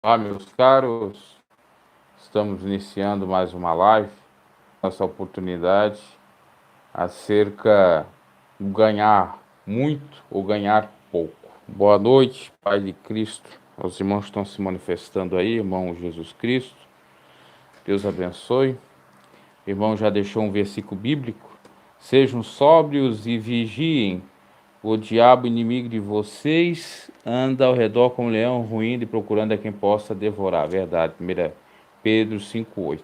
Olá, meus caros, estamos iniciando mais uma live, nossa oportunidade acerca de ganhar muito ou ganhar pouco. Boa noite, Pai de Cristo, os irmãos estão se manifestando aí, irmão Jesus Cristo, Deus abençoe. O irmão já deixou um versículo bíblico: sejam sóbrios e vigiem, o diabo inimigo de vocês anda ao redor como um leão ruindo e procurando a quem possa devorar. Verdade, 1 Pedro 5,8.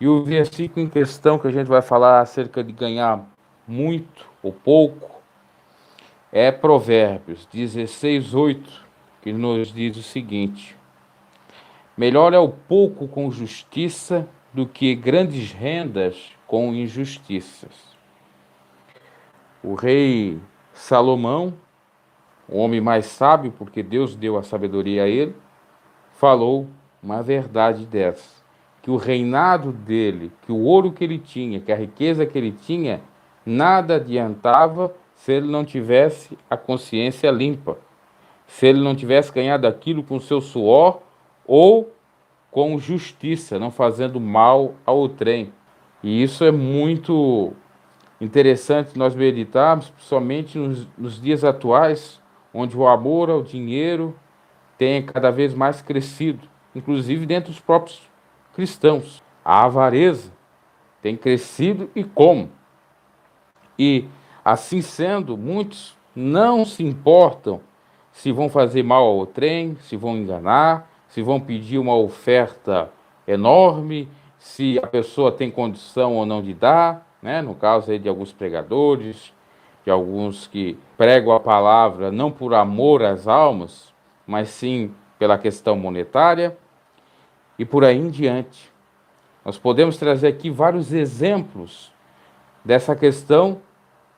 E o versículo em questão que a gente vai falar acerca de ganhar muito ou pouco é Provérbios 16:8, que nos diz o seguinte: melhor é o pouco com justiça do que grandes rendas com injustiças. O rei Salomão, o homem mais sábio, porque Deus deu a sabedoria a ele, falou uma verdade dessa: que o reinado dele, que o ouro que ele tinha, que a riqueza que ele tinha, nada adiantava se ele não tivesse a consciência limpa, se ele não tivesse ganhado aquilo com seu suor ou com justiça, não fazendo mal ao outrem. E isso é muito interessante nós meditarmos, principalmente nos dias atuais, onde o amor ao dinheiro tem cada vez mais crescido, inclusive dentro dos próprios cristãos. A avareza tem crescido e como? E assim sendo, muitos não se importam se vão fazer mal ao trem, se vão enganar, se vão pedir uma oferta enorme, se a pessoa tem condição ou não de dar, né? No caso aí de alguns pregadores, de alguns que pregam a palavra não por amor às almas, mas sim pela questão monetária e por aí em diante. Nós podemos trazer aqui vários exemplos dessa questão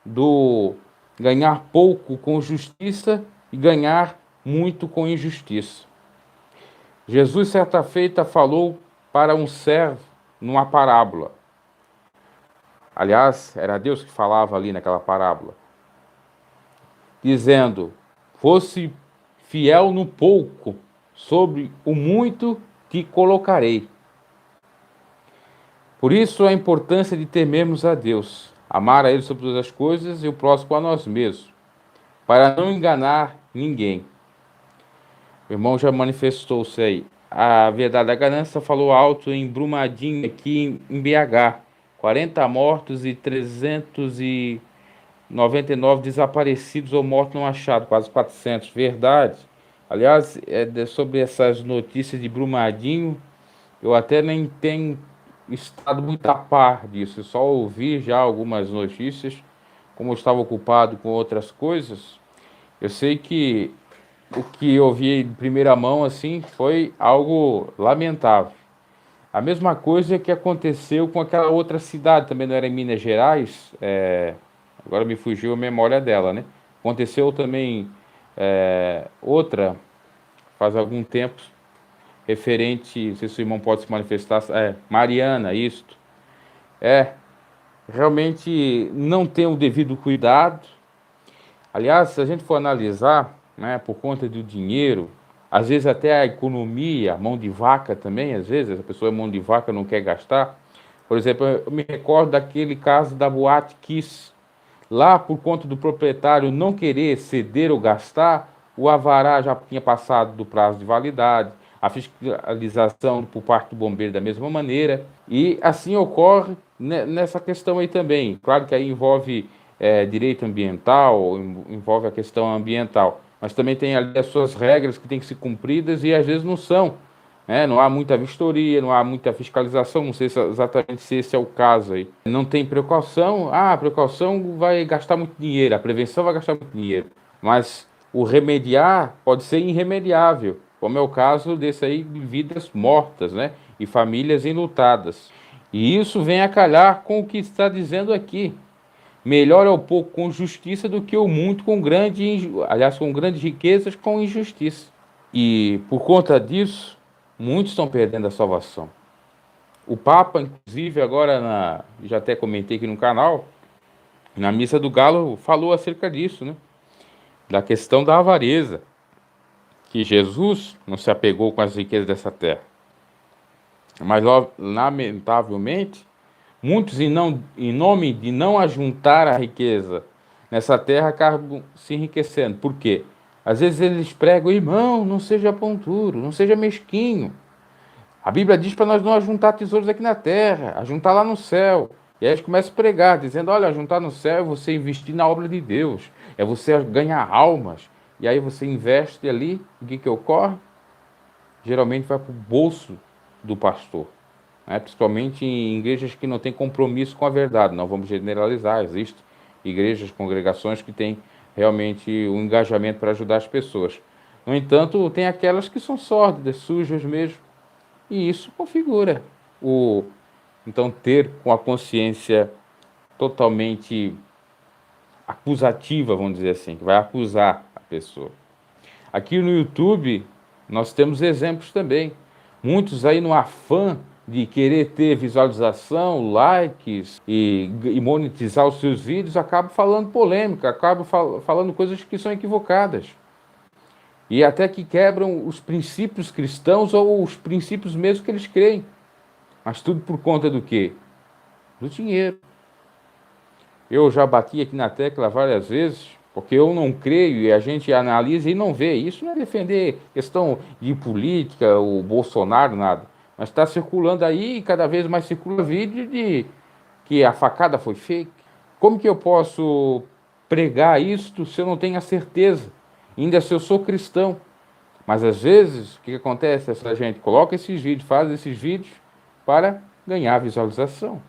do ganhar pouco com justiça e ganhar muito com injustiça. Jesus, certa feita, falou para um servo numa parábola. Aliás, era Deus que falava ali naquela parábola, dizendo: fosse fiel no pouco, sobre o muito te colocarei. Por isso a importância de temermos a Deus, amar a Ele sobre todas as coisas e o próximo a nós mesmos, para não enganar ninguém. O irmão já manifestou-se aí. A verdade da ganância falou alto em Brumadinho, aqui em BH. 40 mortos e 399 desaparecidos ou mortos não achados, quase 400. Verdade. Aliás, sobre essas notícias de Brumadinho, eu até nem tenho estado muito a par disso. Eu só ouvi já algumas notícias, como eu estava ocupado com outras coisas. Eu sei que o que eu vi em primeira mão assim foi algo lamentável. A mesma coisa que aconteceu com aquela outra cidade, também não era em Minas Gerais, agora me fugiu a memória dela, né? Aconteceu também outra, faz algum tempo, referente, não sei se o irmão pode se manifestar, Mariana, isto. É, realmente não tem o devido cuidado. Aliás, se a gente for analisar, né, por conta do dinheiro, às vezes até a economia, a mão de vaca também, às vezes a pessoa é mão de vaca não quer gastar. Por exemplo, eu me recordo daquele caso da Boate Kiss. Lá, por conta do proprietário não querer ceder ou gastar, o alvará já tinha passado do prazo de validade, a fiscalização por parte do bombeiro da mesma maneira, e assim ocorre nessa questão aí também. Claro que aí envolve direito ambiental, envolve a questão ambiental, mas também tem ali as suas regras que têm que ser cumpridas e às vezes não são. Né? Não há muita vistoria, não há muita fiscalização, não sei exatamente se esse é o caso aí. Não tem precaução, a precaução vai gastar muito dinheiro, a prevenção vai gastar muito dinheiro, mas o remediar pode ser irremediável, como é o caso desse aí de vidas mortas, né? E famílias enlutadas. E isso vem a calhar com o que está dizendo aqui. Melhor é o pouco com justiça do que o muito com aliás, com grandes riquezas com injustiça. E por conta disso, muitos estão perdendo a salvação. O Papa, inclusive, agora, já até comentei aqui no canal, na Missa do Galo, falou acerca disso, né? Da questão da avareza. que Jesus não se apegou com as riquezas dessa terra. Mas, lamentavelmente, muitos, em nome de não ajuntar a riqueza nessa terra, acabam se enriquecendo. Por quê? Às vezes eles pregam, irmão, não seja pão duro, não seja mesquinho. A Bíblia diz para nós não ajuntar tesouros aqui na terra, ajuntar lá no céu. E aí eles começam a pregar, dizendo, olha, ajuntar no céu é você investir na obra de Deus, é você ganhar almas. E aí você investe ali, o que ocorre? Geralmente vai para o bolso do pastor, né? Principalmente em igrejas que não têm compromisso com a verdade. Não vamos generalizar, existem igrejas, congregações que têm realmente um engajamento para ajudar as pessoas. No entanto, tem aquelas que são sórdidas, sujas mesmo, e isso configura o então ter com a consciência totalmente acusativa, vamos dizer assim, que vai acusar a pessoa. Aqui no YouTube nós temos exemplos também. Muitos aí no afã de querer ter visualização, likes e monetizar os seus vídeos, acabam falando polêmica, acabam falando coisas que são equivocadas. E até que quebram os princípios cristãos ou os princípios mesmo que eles creem. Mas tudo por conta do quê? Do dinheiro. Eu já bati aqui na tecla várias vezes, porque eu não creio e a gente analisa e não vê. Isso não é defender questão de política, o Bolsonaro, nada. Mas está circulando aí e cada vez mais circula vídeo de que a facada foi fake. Como que eu posso pregar isto se eu não tenho a certeza? Ainda se eu sou cristão. Mas às vezes, o que acontece? Essa gente coloca esses vídeos, faz esses vídeos para ganhar visualização.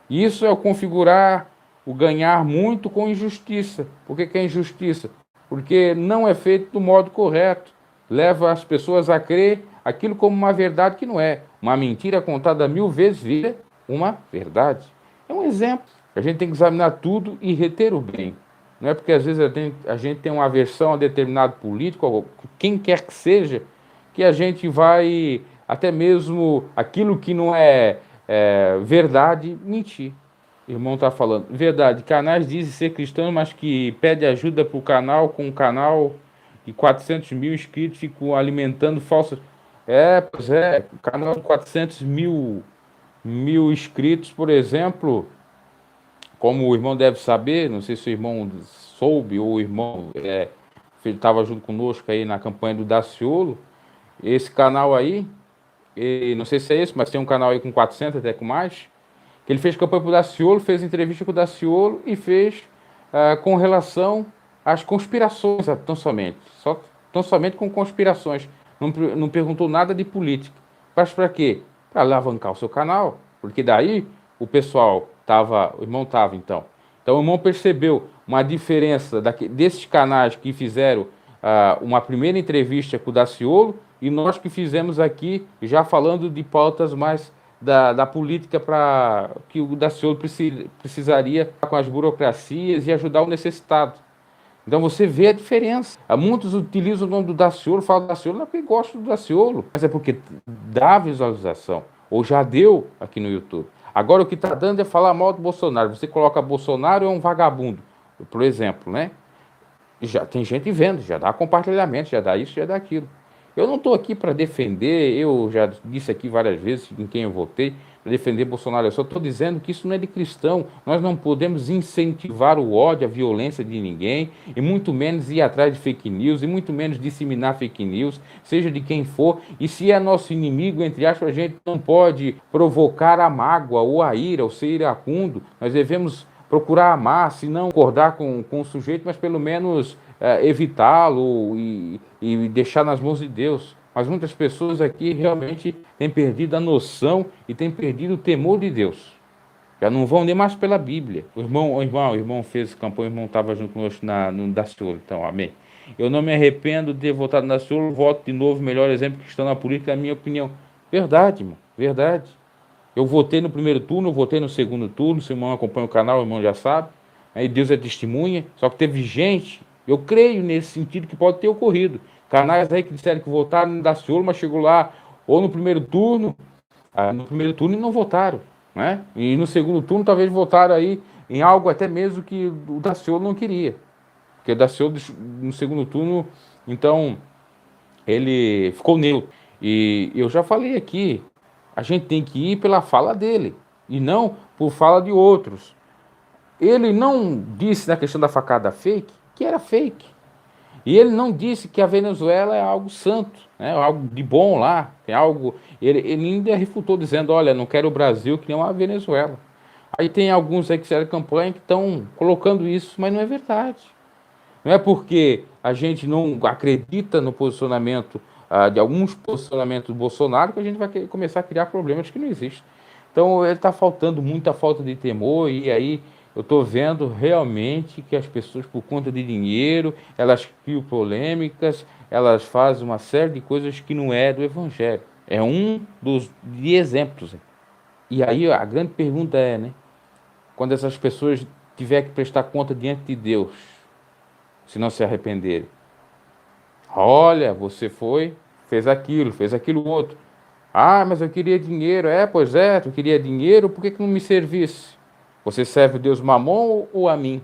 Isso é o configurar o ganhar muito com injustiça. Por que é injustiça? Porque não é feito do modo correto. Leva as pessoas a crer aquilo como uma verdade que não é. Uma mentira contada 1000 vezes vira uma verdade. É um exemplo. A gente tem que examinar tudo e reter o bem. Não é porque às vezes a gente tem uma aversão a determinado político, ou quem quer que seja, que a gente vai até mesmo aquilo que não é verdade, mentir. O irmão está falando, verdade, canais dizem ser cristãos, mas que pede ajuda para o canal, com um canal de 400 mil inscritos, ficam alimentando falsas... Pois é, canal de 400 mil inscritos, por exemplo, como o irmão deve saber, não sei se o irmão soube, ou o irmão estava junto conosco aí na campanha do Daciolo, esse canal aí, não sei se é esse, mas tem um canal aí com 400, até com mais, que ele fez campanha para o Daciolo, fez entrevista com o Daciolo e fez com relação às conspirações, tão somente com conspirações. Não perguntou nada de política. Mas para quê? Para alavancar o seu canal, porque daí o pessoal o irmão estava então. Então o irmão percebeu uma diferença desses canais que fizeram uma primeira entrevista com o Daciolo e nós que fizemos aqui, já falando de pautas mais da política para que o Daciolo precisaria com as burocracias e ajudar o necessitado. Então você vê a diferença. Muitos utilizam o nome do Daciolo, falam do Daciolo, não é porque gostam do Daciolo, mas é porque dá visualização, ou já deu aqui no YouTube. Agora o que está dando é falar mal do Bolsonaro. Você coloca Bolsonaro é um vagabundo, por exemplo, né? Já tem gente vendo, já dá compartilhamento, já dá isso, já dá aquilo. Eu não estou aqui para defender, eu já disse aqui várias vezes em quem eu votei, para defender Bolsonaro. Eu só estou dizendo que isso não é de cristão. Nós não podemos incentivar o ódio, a violência de ninguém, e muito menos ir atrás de fake news, e muito menos disseminar fake news, seja de quem for. E se é nosso inimigo, entre aspas, a gente não pode provocar a mágoa ou a ira, ou ser iracundo. Nós devemos procurar amar, se não concordar com o sujeito, mas pelo menos evitá-lo e deixar nas mãos de Deus. Mas muitas pessoas aqui realmente têm perdido a noção e têm perdido o temor de Deus. Já não vão nem mais pela Bíblia. O irmão fez campanha, o irmão estava junto conosco no Daciolo, então, amém. Eu não me arrependo de ter votado no Daciolo, voto de novo, melhor exemplo cristão na política, na minha opinião. Verdade, irmão, verdade. Eu votei no primeiro turno, eu votei no segundo turno, se o irmão acompanha o canal, o irmão já sabe. Aí Deus é testemunha, só que teve gente, eu creio nesse sentido que pode ter ocorrido. Canais aí que disseram que votaram no Daciolo, mas chegou lá ou no primeiro turno e não votaram, né? E no segundo turno talvez votaram aí em algo até mesmo que o Daciolo não queria. Porque o Daciolo no segundo turno, então, ele ficou neutro. E eu já falei aqui, a gente tem que ir pela fala dele e não por fala de outros. Ele não disse na questão da facada fake que era fake. E ele não disse que a Venezuela é algo santo, né? Algo de bom lá, tem algo. Ele ainda refutou dizendo, olha, não quero o Brasil que nem uma Venezuela. Aí tem alguns aí que fizeram campanha que estão colocando isso, mas não é verdade. Não é porque a gente não acredita no posicionamento de alguns posicionamentos do Bolsonaro que a gente vai começar a criar problemas que não existem. Então ele está faltando muita falta de temor e aí eu estou vendo realmente que as pessoas por conta de dinheiro elas criam polêmicas, elas fazem uma série de coisas que não é do Evangelho. É um dos de exemplos. E aí a grande pergunta é, né? Quando essas pessoas tiver que prestar conta diante de Deus, se não se arrependerem. Olha, você foi, fez aquilo outro. Ah, mas eu queria dinheiro. É, pois é, tu queria dinheiro, por que que não me servisse? Você serve o Deus Mamon ou a mim?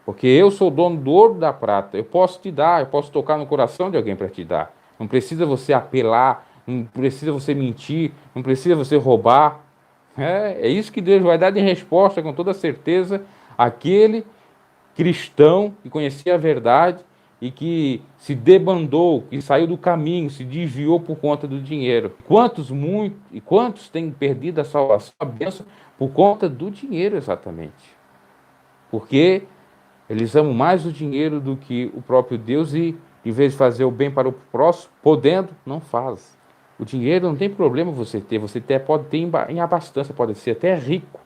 Porque eu sou dono do ouro e da prata. Eu posso te dar, eu posso tocar no coração de alguém para te dar. Não precisa você apelar, não precisa você mentir, não precisa você roubar. É isso que Deus vai dar de resposta com toda certeza àquele cristão que conhecia a verdade e que se debandou, que saiu do caminho, se desviou por conta do dinheiro. Quantos têm perdido a salvação, a bênção, por conta do dinheiro exatamente? Porque eles amam mais o dinheiro do que o próprio Deus e, em vez de fazer o bem para o próximo, podendo, não faz. O dinheiro não tem problema você ter, pode ter em abastança, pode ser até rico.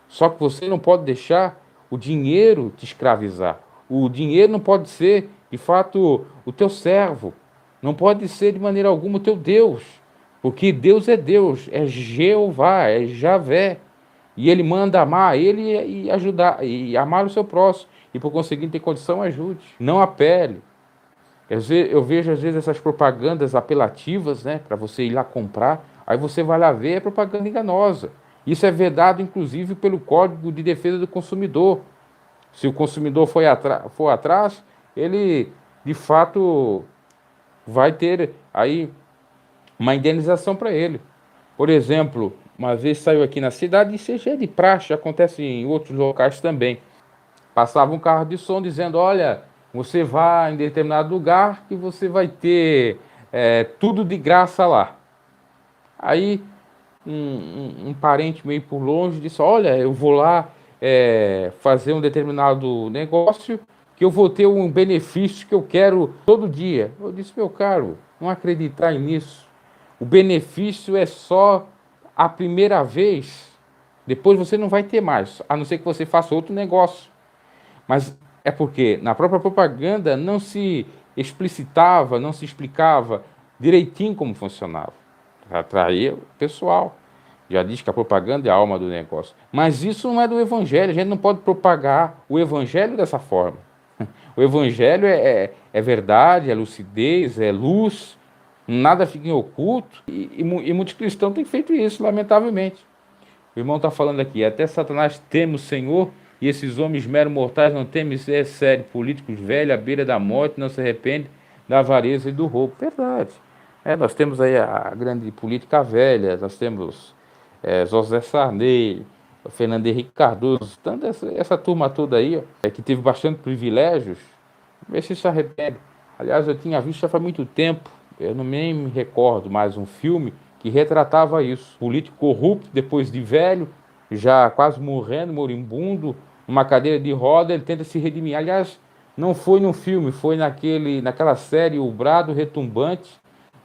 Só que você não pode deixar o dinheiro te escravizar. O dinheiro não pode ser, de fato, o teu servo. Não pode ser de maneira alguma o teu Deus. Porque Deus, é Jeová, é Javé. E ele manda amar ele e ajudar, e amar o seu próximo. E por conseguinte, ter condição, ajude. Não apele. Eu vejo às vezes essas propagandas apelativas, né, para você ir lá comprar. Aí você vai lá ver, é propaganda enganosa. Isso é vedado, inclusive, pelo Código de Defesa do Consumidor. Se o consumidor for atrás, ele, de fato, vai ter aí uma indenização para ele. Por exemplo, uma vez saiu aqui na cidade, isso é de praxe, acontece em outros locais também. Passava um carro de som dizendo, olha, você vai em determinado lugar que você vai ter tudo de graça lá. Aí um parente meio por longe disse, olha, eu vou lá fazer um determinado negócio que eu vou ter um benefício que eu quero todo dia. Eu disse, meu caro, não acreditar nisso. O benefício é só a primeira vez, depois você não vai ter mais, a não ser que você faça outro negócio. Mas é porque na própria propaganda não se explicitava, não se explicava direitinho como funcionava. Para atrair o pessoal. Já diz que a propaganda é a alma do negócio. Mas isso não é do evangelho. A gente não pode propagar o evangelho dessa forma. O evangelho é verdade, é lucidez, é luz. Nada fica em oculto. E muitos cristãos têm feito isso, lamentavelmente. O irmão está falando aqui, até Satanás teme o Senhor, e esses homens meros mortais não temem, isso é sério, políticos velhos, à beira da morte, não se arrependem da avareza e do roubo. Verdade. Nós temos aí a grande política velha, nós temos José Sarney, Fernando Henrique Cardoso, tanto essa turma toda aí, ó, que teve bastante privilégios, vê se arrepende. Aliás, eu tinha visto já faz muito tempo, eu não nem me recordo mais um filme que retratava isso. Político corrupto, depois de velho, já quase morrendo, moribundo, numa cadeira de roda, ele tenta se redimir. Aliás, não foi num filme, foi naquela série O Brado Retumbante,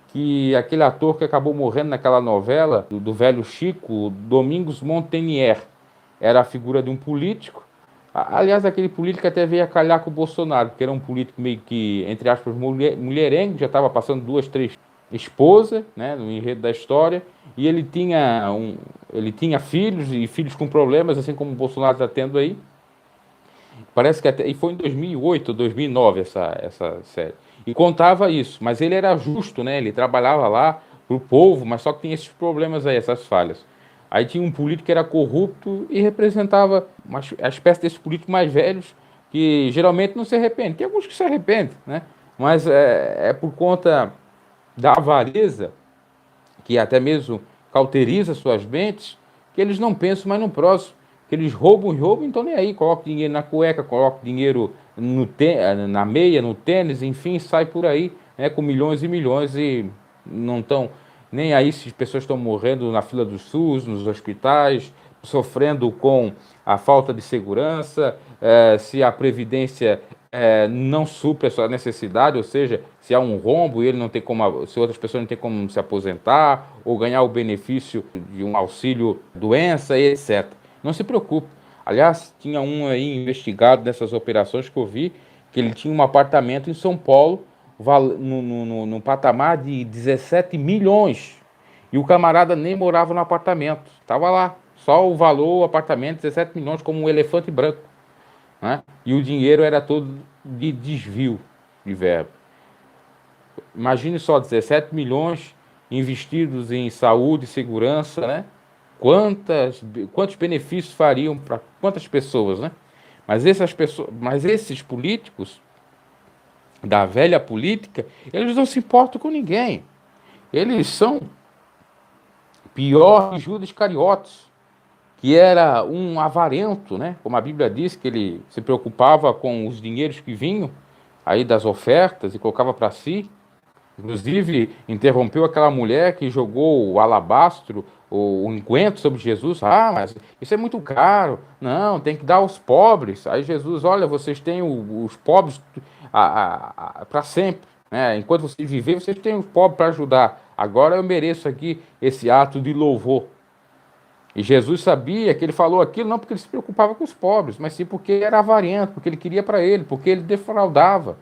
que aquele ator que acabou morrendo naquela novela, do velho Chico, Domingos Montenier, era a figura de um político. Aliás, aquele político até veio a calhar com o Bolsonaro, que era um político meio que, entre aspas, mulherengo, já estava passando 2, 3 esposas, né, no enredo da história, e ele tinha filhos, e filhos com problemas, assim como o Bolsonaro está tendo aí. Parece que até, e foi em 2008 ou 2009 essa série. E contava isso, mas ele era justo, né? Ele trabalhava lá pro povo, mas só que tinha esses problemas aí, essas falhas. Aí tinha um político que era corrupto e representava a espécie desses políticos mais velhos que geralmente não se arrependem. Tem alguns que se arrependem, né? mas é por conta da avareza, que até mesmo cauteriza suas mentes, que eles não pensam mais no próximo, que eles roubam e roubam, então nem aí, coloca dinheiro na cueca, coloca dinheiro na meia, no tênis, enfim, sai por aí, né, com milhões e milhões e não estão nem aí se as pessoas estão morrendo na fila do SUS, nos hospitais, sofrendo com a falta de segurança, se a Previdência não supre a sua necessidade, ou seja, se há um rombo e ele não tem como, se outras pessoas não têm como se aposentar ou ganhar o benefício de um auxílio doença, etc. Não se preocupe. Aliás, tinha um aí investigado nessas operações que eu vi, que ele tinha um apartamento em São Paulo, no patamar de 17 milhões. E o camarada nem morava no apartamento. Estava lá. Só o valor, o apartamento, 17 milhões, como um elefante branco. Né? E o dinheiro era todo de desvio de verba. Imagine só, 17 milhões investidos em saúde e segurança, né? Quantos benefícios fariam para quantas pessoas, né? Mas esses políticos da velha política, eles não se importam com ninguém. Eles são pior que Judas Iscariotes, que era um avarento, né? Como a Bíblia diz, que ele se preocupava com os dinheiros que vinham aí das ofertas e colocava para si. Inclusive, interrompeu aquela mulher que jogou o alabastro, o unguento sobre Jesus. Ah, mas isso é muito caro. Não, tem que dar aos pobres. Aí Jesus, olha, vocês têm os pobres para sempre. Né? Enquanto vocês viverem, vocês têm os pobres para ajudar. Agora eu mereço aqui esse ato de louvor. E Jesus sabia que ele falou aquilo não porque ele se preocupava com os pobres, mas sim porque era avarento, porque ele queria para ele, porque ele defraudava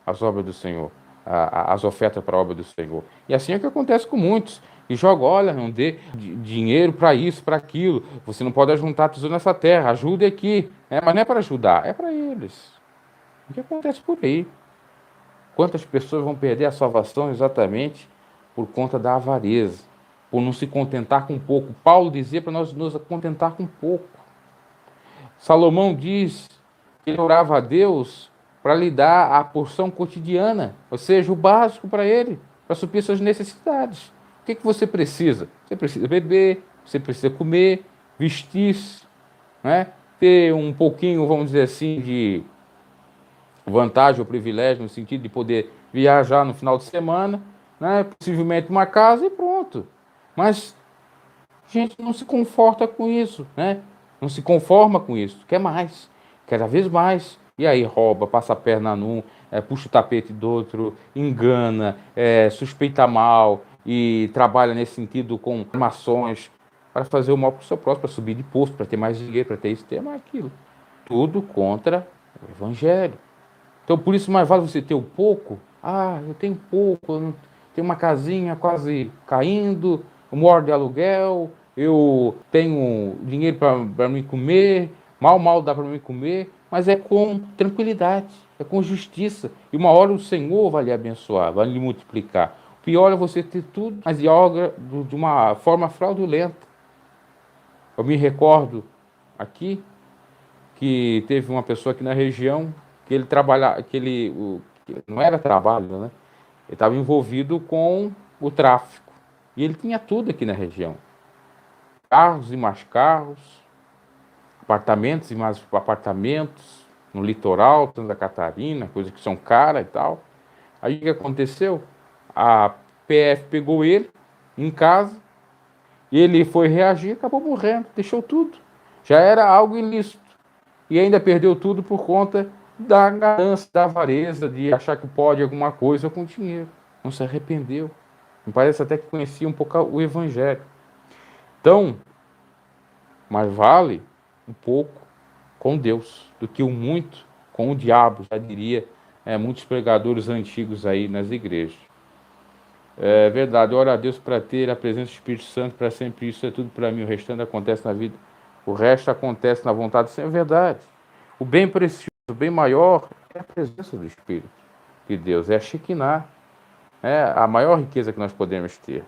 as obras do Senhor, as ofertas para a obra do Senhor. E assim é o que acontece com muitos. E joga, olha, não dê dinheiro para isso, para aquilo. Você não pode ajuntar tesouro nessa terra, ajude aqui. Mas não é para ajudar, é para eles. O que acontece por aí? Quantas pessoas vão perder a salvação exatamente por conta da avareza, por não se contentar com pouco? Paulo dizia para nós nos contentar com pouco. Salomão diz que ele orava a Deus para lhe dar a porção cotidiana, ou seja, o básico para ele, para suprir suas necessidades. O que você precisa? Você precisa beber, você precisa comer, vestir-se, né? Ter um pouquinho, vamos dizer assim, de vantagem ou privilégio no sentido de poder viajar no final de semana, né? Possivelmente uma casa e pronto. Mas a gente não se conforta com isso, né? Não se conforma com isso, quer mais, cada vez mais. E aí rouba, passa a perna num, puxa o tapete do outro, engana, suspeita mal e trabalha nesse sentido com armações para fazer o mal para o seu próximo, para subir de posto, para ter mais dinheiro, para ter isso, ter mais aquilo. Tudo contra o evangelho. Então, por isso, mais vale você ter o pouco. Ah, eu tenho pouco, eu tenho uma casinha quase caindo, eu moro de aluguel, eu tenho dinheiro para me comer, mal dá para me comer, mas é com tranquilidade, é com justiça. E uma hora o Senhor vai lhe abençoar, vai lhe multiplicar. O pior é você ter tudo, mas de uma forma fraudulenta. Eu me recordo aqui que teve uma pessoa aqui na região que ele trabalhava, que não era trabalho, né? Ele estava envolvido com o tráfico. E ele tinha tudo aqui na região. Carros e mais carros, apartamentos e mais apartamentos, no litoral, Santa Catarina, coisas que são caras e tal. Aí o que aconteceu? A PF pegou ele em casa, e ele foi reagir, acabou morrendo, deixou tudo. Já era algo ilícito. E ainda perdeu tudo por conta da ganância, da avareza, de achar que pode alguma coisa com dinheiro. Não se arrependeu. Me parece até que conhecia um pouco o Evangelho. Então, mais vale um pouco com Deus do que o muito com o diabo, já diria muitos pregadores antigos aí nas igrejas. É verdade, ora a Deus para ter a presença do Espírito Santo para sempre, isso é tudo para mim, o restante acontece na vida, o resto acontece na vontade do Senhor, é verdade. O bem precioso, o bem maior é a presença do Espírito de Deus, é a Shekinah, é a maior riqueza que nós podemos ter.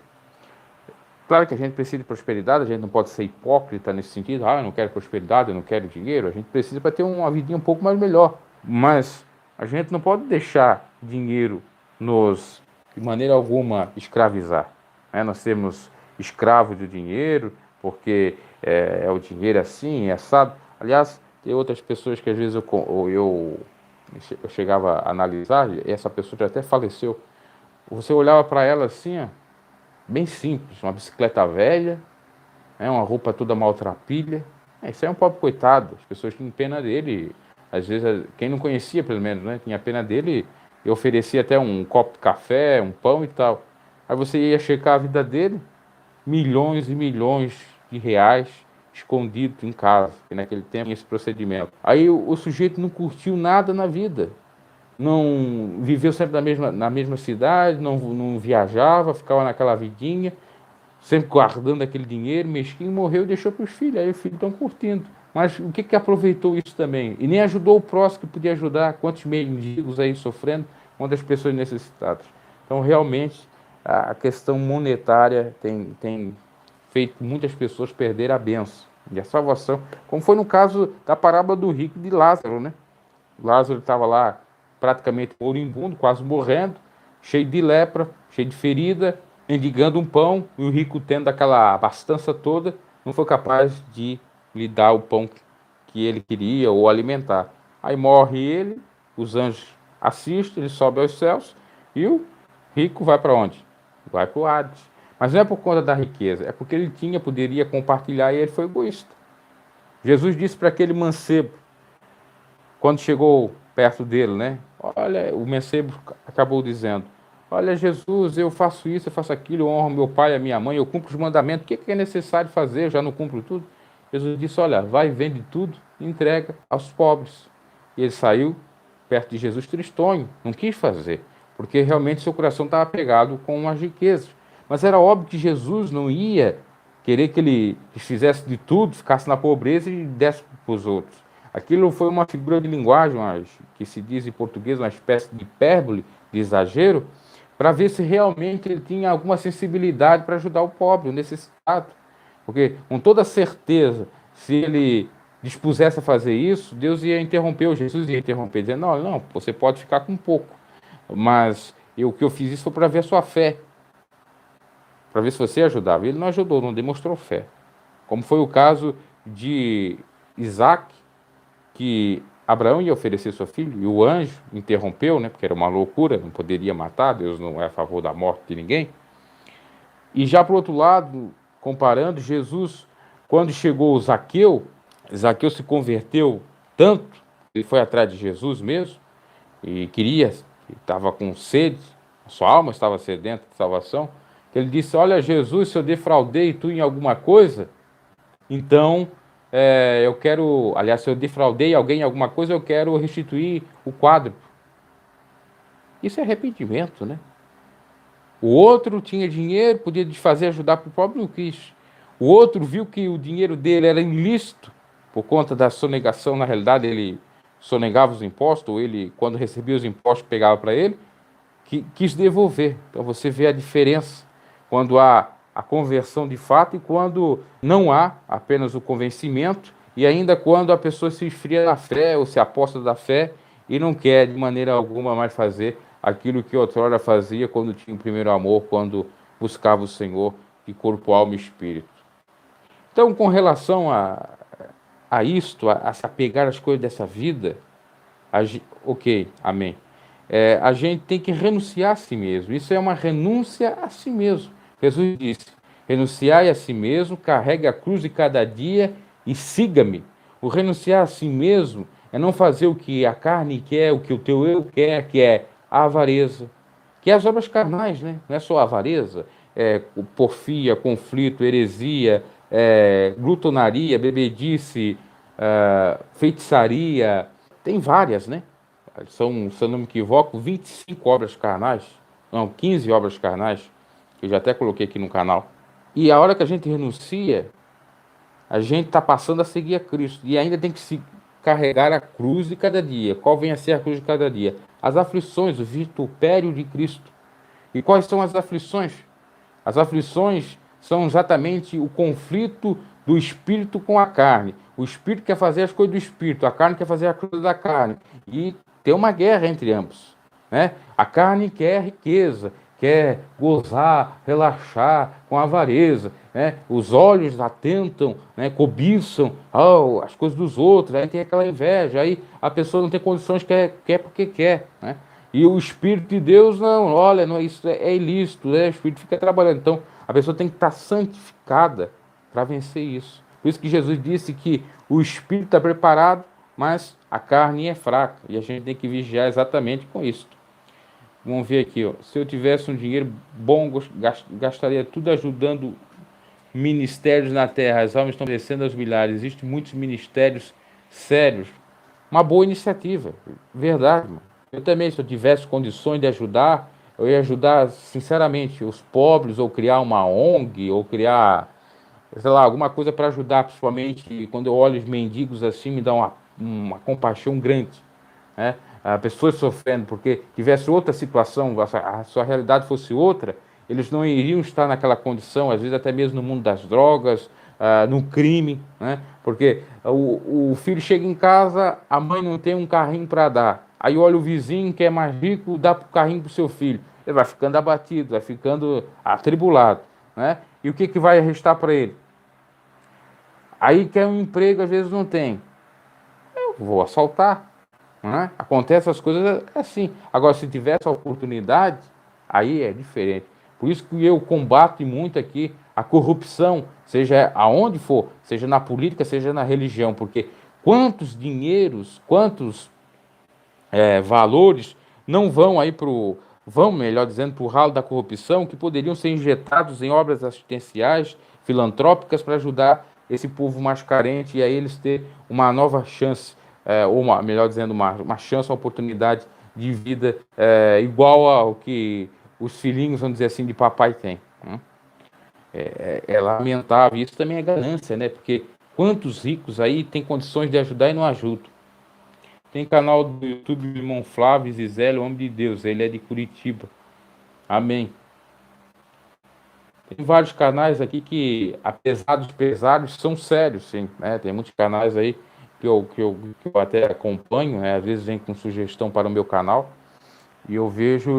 Claro que a gente precisa de prosperidade, a gente não pode ser hipócrita nesse sentido, eu não quero prosperidade, eu não quero dinheiro, a gente precisa para ter uma vidinha um pouco mais melhor, mas A gente não pode deixar dinheiro nos, de maneira alguma, escravizar, né? Nós temos escravos do dinheiro, porque é o dinheiro assim, é assado. Aliás, tem outras pessoas que às vezes eu chegava a analisar, e essa pessoa já até faleceu. Você olhava para ela assim, ó, bem simples, uma bicicleta velha, né, uma roupa toda maltrapilha. Isso aí é um pobre coitado, as pessoas tinham pena dele. Às vezes, quem não conhecia, pelo menos, né, tinha pena dele e oferecia até um copo de café, um pão e tal. Aí você ia checar a vida dele, milhões e milhões de reais escondidos em casa, e naquele tempo tinha esse procedimento. Aí o sujeito não curtiu nada na vida, não viveu sempre na mesma cidade, não viajava, ficava naquela vidinha, sempre guardando aquele dinheiro, mesquinho, morreu e deixou para os filhos. Aí os filhos estão curtindo. Mas o que aproveitou isso também? E nem ajudou o próximo que podia ajudar. Quantos mendigos aí sofrendo, quantas pessoas necessitadas. Então, realmente, a questão monetária tem feito muitas pessoas perder a bênção e a salvação, como foi no caso da parábola do rico de Lázaro, né? Lázaro estava lá praticamente moribundo, quase morrendo, cheio de lepra, cheio de ferida, mendigando um pão, e o rico, tendo aquela abastança toda, não foi capaz de lhe dar o pão que ele queria ou alimentar. Aí morre ele, os anjos assistem, ele sobe aos céus, e o rico vai para onde? Vai para o Hades. Mas não é por conta da riqueza, é porque ele poderia compartilhar e ele foi egoísta. Jesus disse para aquele mancebo, quando chegou perto dele, né? Olha, o mancebo acabou dizendo: olha, Jesus, eu faço isso, eu faço aquilo, eu honro meu pai e a minha mãe, eu cumpro os mandamentos, o que é necessário fazer? Eu já não cumpro tudo. Jesus disse: olha, vai, vende tudo e entrega aos pobres. E ele saiu perto de Jesus tristonho, não quis fazer, porque realmente seu coração estava pegado com as riquezas. Mas era óbvio que Jesus não ia querer que ele fizesse de tudo, ficasse na pobreza e desse para os outros. Aquilo foi uma figura de linguagem, que se diz em português, uma espécie de hipérbole, de exagero, para ver se realmente ele tinha alguma sensibilidade para ajudar o pobre, o necessitado. Porque, com toda certeza, se ele dispusesse a fazer isso, Deus ia interromper, ou Jesus ia interromper, dizendo: não, não, você pode ficar com pouco, mas o que eu fiz isso foi para ver a sua fé, para ver se você ajudava. Ele não ajudou, não demonstrou fé. Como foi o caso de Isaac, que Abraão ia oferecer seu filho, e o anjo interrompeu, né, porque era uma loucura, não poderia matar, Deus não é a favor da morte de ninguém. E já por outro lado, comparando, Jesus, quando chegou Zaqueu, Zaqueu se converteu tanto, ele foi atrás de Jesus mesmo, e estava com sede, a sua alma estava sedenta de salvação, que ele disse: olha, Jesus, se eu defraudei tu em alguma coisa, então eu quero, aliás, se eu defraudei alguém em alguma coisa, eu quero restituir o quádruplo. Isso é arrependimento, né? O outro tinha dinheiro, podia desfazer, ajudar para o pobre, não quis. O outro viu que o dinheiro dele era ilícito, por conta da sonegação. Na realidade, ele sonegava os impostos, ou ele, quando recebia os impostos, pegava para ele, que quis devolver. Então você vê a diferença quando há a conversão de fato e quando não há apenas o convencimento, e ainda quando a pessoa se esfria na fé ou se aposta da fé e não quer de maneira alguma mais fazer aquilo que outrora fazia quando tinha o primeiro amor, quando buscava o Senhor de corpo, alma e espírito. Então, com relação a isto, a se apegar às coisas dessa vida, ok, amém. A gente tem que renunciar a si mesmo. Isso é uma renúncia a si mesmo. Jesus disse: renunciai a si mesmo, carregue a cruz de cada dia e siga-me. O renunciar a si mesmo é não fazer o que a carne quer, o que o teu eu quer, que é a avareza, que é as obras carnais, né? Não é só a avareza, porfia, conflito, heresia, glutonaria, bebedice, feitiçaria, tem várias, né? São, se eu não me equivoco, 25 obras carnais, não, 15 obras carnais, que eu já até coloquei aqui no canal. E a hora que a gente renuncia, a gente está passando a seguir a Cristo, e ainda tem que se carregar a cruz de cada dia. Qual vem a ser a cruz de cada dia? As aflições, o vitupério de Cristo. E quais são as aflições? As aflições são exatamente o conflito do espírito com a carne. O espírito quer fazer as coisas do espírito, a carne quer fazer a coisa da carne. E tem uma guerra entre ambos, né? A carne quer riqueza, quer gozar, relaxar com avareza, né? Os olhos atentam, né? Cobiçam as coisas dos outros, aí tem aquela inveja, aí a pessoa não tem condições, quer porque quer, né? E o Espírito de Deus, não, olha, não, isso é ilícito, né? O Espírito fica trabalhando. Então, a pessoa tem que estar santificada para vencer isso. Por isso que Jesus disse que o Espírito está preparado, mas a carne é fraca. E a gente tem que vigiar exatamente com isso. Vamos ver aqui, ó. Se eu tivesse um dinheiro bom, gastaria tudo ajudando ministérios na terra. As almas estão descendo aos milhares. Existem muitos ministérios sérios. Uma boa iniciativa, verdade, mano. Eu também, se eu tivesse condições de ajudar, eu ia ajudar, sinceramente, os pobres, ou criar uma ONG, ou criar, sei lá, alguma coisa para ajudar, principalmente quando eu olho os mendigos assim, me dá uma compaixão grande, né? Pessoas sofrendo, porque tivesse outra situação, a sua realidade fosse outra, eles não iriam estar naquela condição, às vezes até mesmo no mundo das drogas, no crime, né? Porque o filho chega em casa, a mãe não tem um carrinho para dar, aí olha o vizinho que é mais rico, dá o carrinho para o seu filho, ele vai ficando abatido, vai ficando atribulado, né? E o que, que vai restar para ele? Aí quer um emprego, às vezes não tem, eu vou assaltar. Né? Acontece as coisas assim. Agora, se tivesse a oportunidade, aí é diferente. Por isso que eu combato muito aqui a corrupção, seja aonde for, seja na política, seja na religião, porque quantos dinheiros, quantos valores não vão aí vão, melhor dizendo, para o ralo da corrupção, que poderiam ser injetados em obras assistenciais, filantrópicas, para ajudar esse povo mais carente e a eles ter uma nova chance, ou melhor dizendo, uma chance, uma oportunidade de vida igual ao que os filhinhos, vamos dizer assim, de papai têm. Né? É lamentável. Isso também é ganância, né? Porque quantos ricos aí têm condições de ajudar e não ajudam? Tem canal do YouTube do irmão Flávio Zizélio, homem de Deus. Ele é de Curitiba. Amém. Tem vários canais aqui que, apesar dos pesares, são sérios, sim. Né? Tem muitos canais aí que eu até acompanho, né? Às vezes vem com sugestão para o meu canal. E eu vejo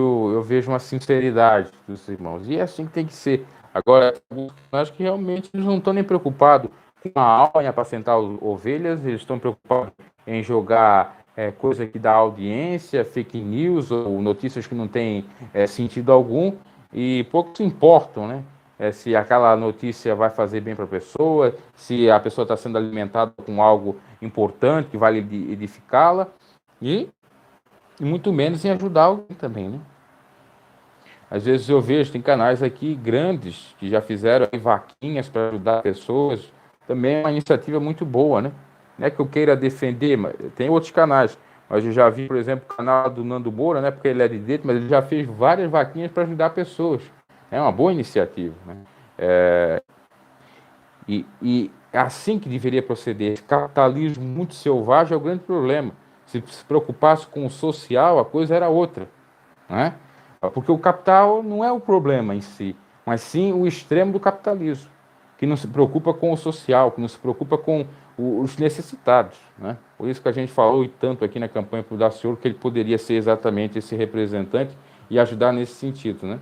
uma sinceridade dos irmãos. E é assim que tem que ser. Agora, eu acho que realmente eles não estão nem preocupados com a alma em apacentar ovelhas, eles estão preocupados em jogar coisa que dá audiência, fake news ou notícias que não têm sentido algum, e poucos se importam, né? Se aquela notícia vai fazer bem para a pessoa, se a pessoa está sendo alimentada com algo importante que vai edificá-la, e muito menos em ajudar alguém também, né? Às vezes eu vejo, tem canais aqui grandes que já fizeram vaquinhas para ajudar pessoas. Também é uma iniciativa muito boa, né? Não é que eu queira defender, mas tem outros canais. Mas eu já vi, por exemplo, o canal do Nando Moura, né? Porque ele é de dentro, mas ele já fez várias vaquinhas para ajudar pessoas. É uma boa iniciativa, né? E é assim que deveria proceder. Esse capitalismo muito selvagem é o grande problema. Se preocupasse com o social, a coisa era outra, né? Porque o capital não é o problema em si, mas sim o extremo do capitalismo, que não se preocupa com o social, que não se preocupa com os necessitados, né? Por isso que a gente falou e tanto aqui na campanha para o Daciolo que ele poderia ser exatamente esse representante e ajudar nesse sentido, né?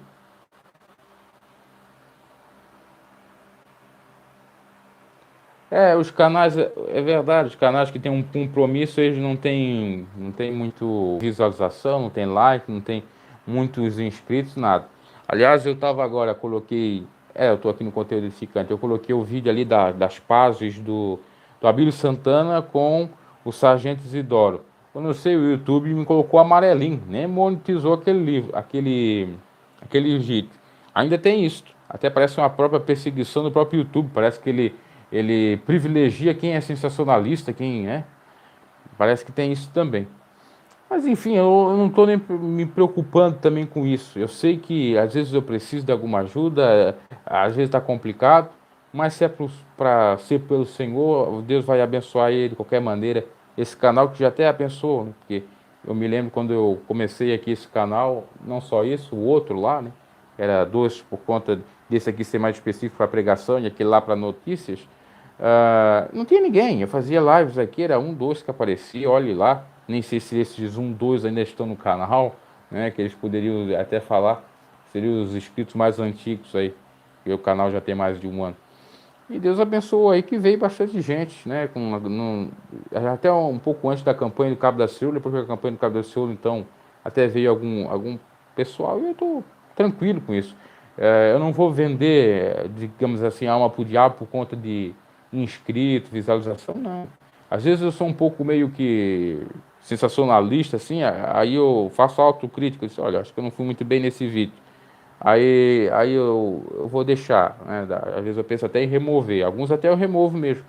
Os canais, é verdade, os canais que têm um compromisso, eles não têm muito visualização, não tem like, não tem muitos inscritos, nada. Aliás, eu estava agora, eu estou aqui no conteúdo edificante, eu coloquei o vídeo ali das pazes do Abílio Santana com o Sargento Isidoro. Quando eu sei, o YouTube me colocou amarelinho, nem monetizou aquele livro, aquele vídeo. Ainda tem isso, até parece uma própria perseguição do próprio YouTube, parece que ele privilegia quem é sensacionalista, quem é. Parece que tem isso também. Mas enfim, eu não estou nem me preocupando também com isso. Eu sei que às vezes eu preciso de alguma ajuda, às vezes está complicado, mas se é para ser pelo Senhor, Deus vai abençoar ele de qualquer maneira. Esse canal que já até abençoou, né? Porque eu me lembro quando eu comecei aqui esse canal, não só isso, o outro lá, né? Era dois por conta desse aqui ser mais específico para pregação e aquele lá para notícias. Não tinha ninguém, eu fazia lives aqui, era um, dois que aparecia, olhe lá. nem sei se esses um, dois ainda estão no canal, né, que eles poderiam até falar, seriam os inscritos mais antigos aí, porque o canal já tem mais de um ano. E Deus abençoou aí que veio bastante gente, né? Até um pouco antes da campanha do Cabo da Ciolo, depois da campanha do Cabo da Ciolo, então até veio algum pessoal e eu estou tranquilo com isso. Eu não vou vender, digamos assim, alma para o diabo por conta de inscrito, visualização, não. Às vezes eu sou um pouco meio que sensacionalista, assim, aí eu faço autocrítica, eu disse, olha, acho que eu não fui muito bem nesse vídeo. Aí eu vou deixar, né? Às vezes eu penso até em remover, alguns até eu removo mesmo,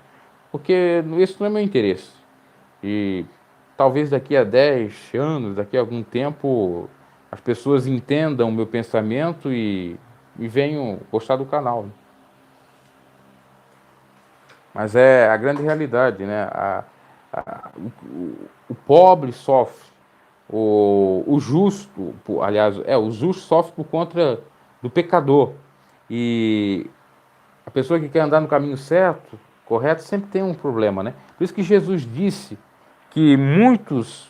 porque isso não é meu interesse. E talvez daqui a 10 anos, daqui a algum tempo, as pessoas entendam o meu pensamento e venham gostar do canal, né? Mas é a grande realidade, né? O pobre sofre, o justo, aliás, o justo sofre por conta do pecador. E a pessoa que quer andar no caminho certo, correto, sempre tem um problema, né? Por isso que Jesus disse que muitos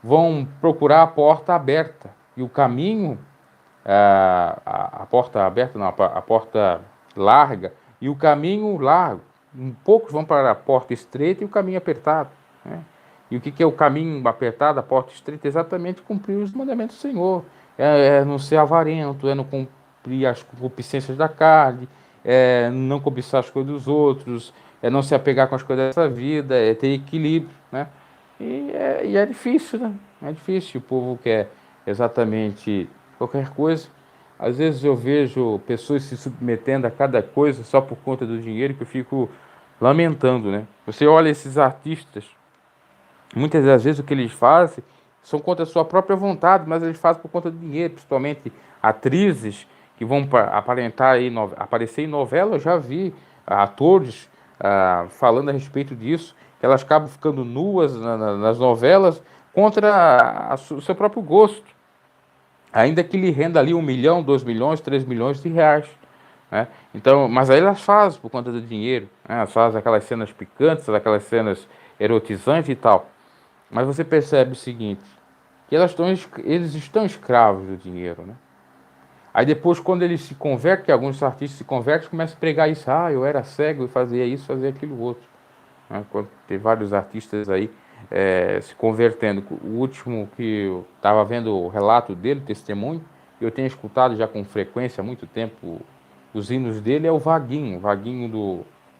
vão procurar a porta aberta e o caminho, a porta aberta, não, a porta larga e o caminho largo. Poucos vão para a porta estreita e o caminho apertado, né? E o que é o caminho apertado, a porta estreita? Exatamente cumprir os mandamentos do Senhor. É não ser avarento, é não cumprir as concupiscências da carne, é não cobiçar as coisas dos outros, é não se apegar com as coisas dessa vida, é ter equilíbrio, né? E é difícil, né? É difícil. O povo quer exatamente qualquer coisa. Às vezes eu vejo pessoas se submetendo a cada coisa só por conta do dinheiro que eu fico lamentando, né? Você olha esses artistas, muitas das vezes o que eles fazem são contra a sua própria vontade, mas eles fazem por conta do dinheiro, principalmente atrizes que vão aparentar aí, aparecer em novela, eu já vi atores falando a respeito disso, que elas acabam ficando nuas nas novelas contra o seu próprio gosto, ainda que lhe renda ali 1 milhão, 2 milhões, 3 milhões de reais, né? Então, mas aí elas fazem por conta do dinheiro, né? Elas fazem aquelas cenas picantes, aquelas cenas erotizantes e tal. Mas você percebe o seguinte, que eles estão escravos do dinheiro, né? Aí depois, quando eles se convertem, que alguns artistas se convertem, começam a pregar isso. Ah, eu era cego e fazia isso, fazia aquilo outro, né? Quando tem vários artistas aí se convertendo. O último que eu estava vendo o relato dele, testemunho, eu tenho escutado já com frequência há muito tempo os hinos dele, é o Vaguinho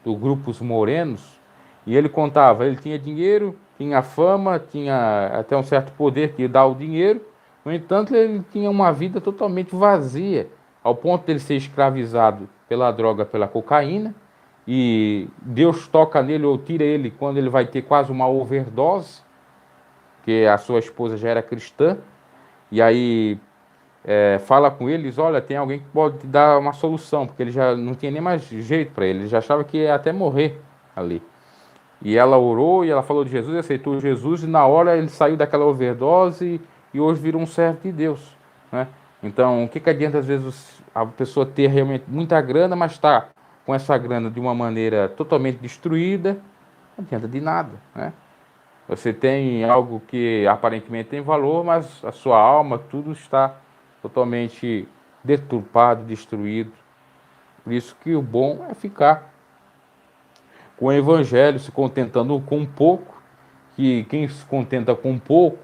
do Grupo Os Morenos. E ele contava, ele tinha dinheiro, tinha fama, tinha até um certo poder que dá o dinheiro. No entanto, ele tinha uma vida totalmente vazia, ao ponto de ele ser escravizado pela droga, pela cocaína, e Deus toca nele ou tira ele quando ele vai ter quase uma overdose, que a sua esposa já era cristã, e aí fala com eles, olha, tem alguém que pode te dar uma solução, porque ele já não tinha nem mais jeito para ele, ele já achava que ia até morrer ali. E ela orou e ela falou de Jesus, aceitou Jesus, e na hora ele saiu daquela overdose e hoje virou um servo de Deus, né? Então, o que que adianta às vezes a pessoa ter realmente muita grana, mas está com essa grana de uma maneira totalmente destruída? Não adianta de nada, né? Você tem algo que aparentemente tem valor, mas a sua alma, tudo está totalmente deturpado, destruído. Por isso que o bom é ficar com o evangelho, se contentando com pouco, que quem se contenta com pouco,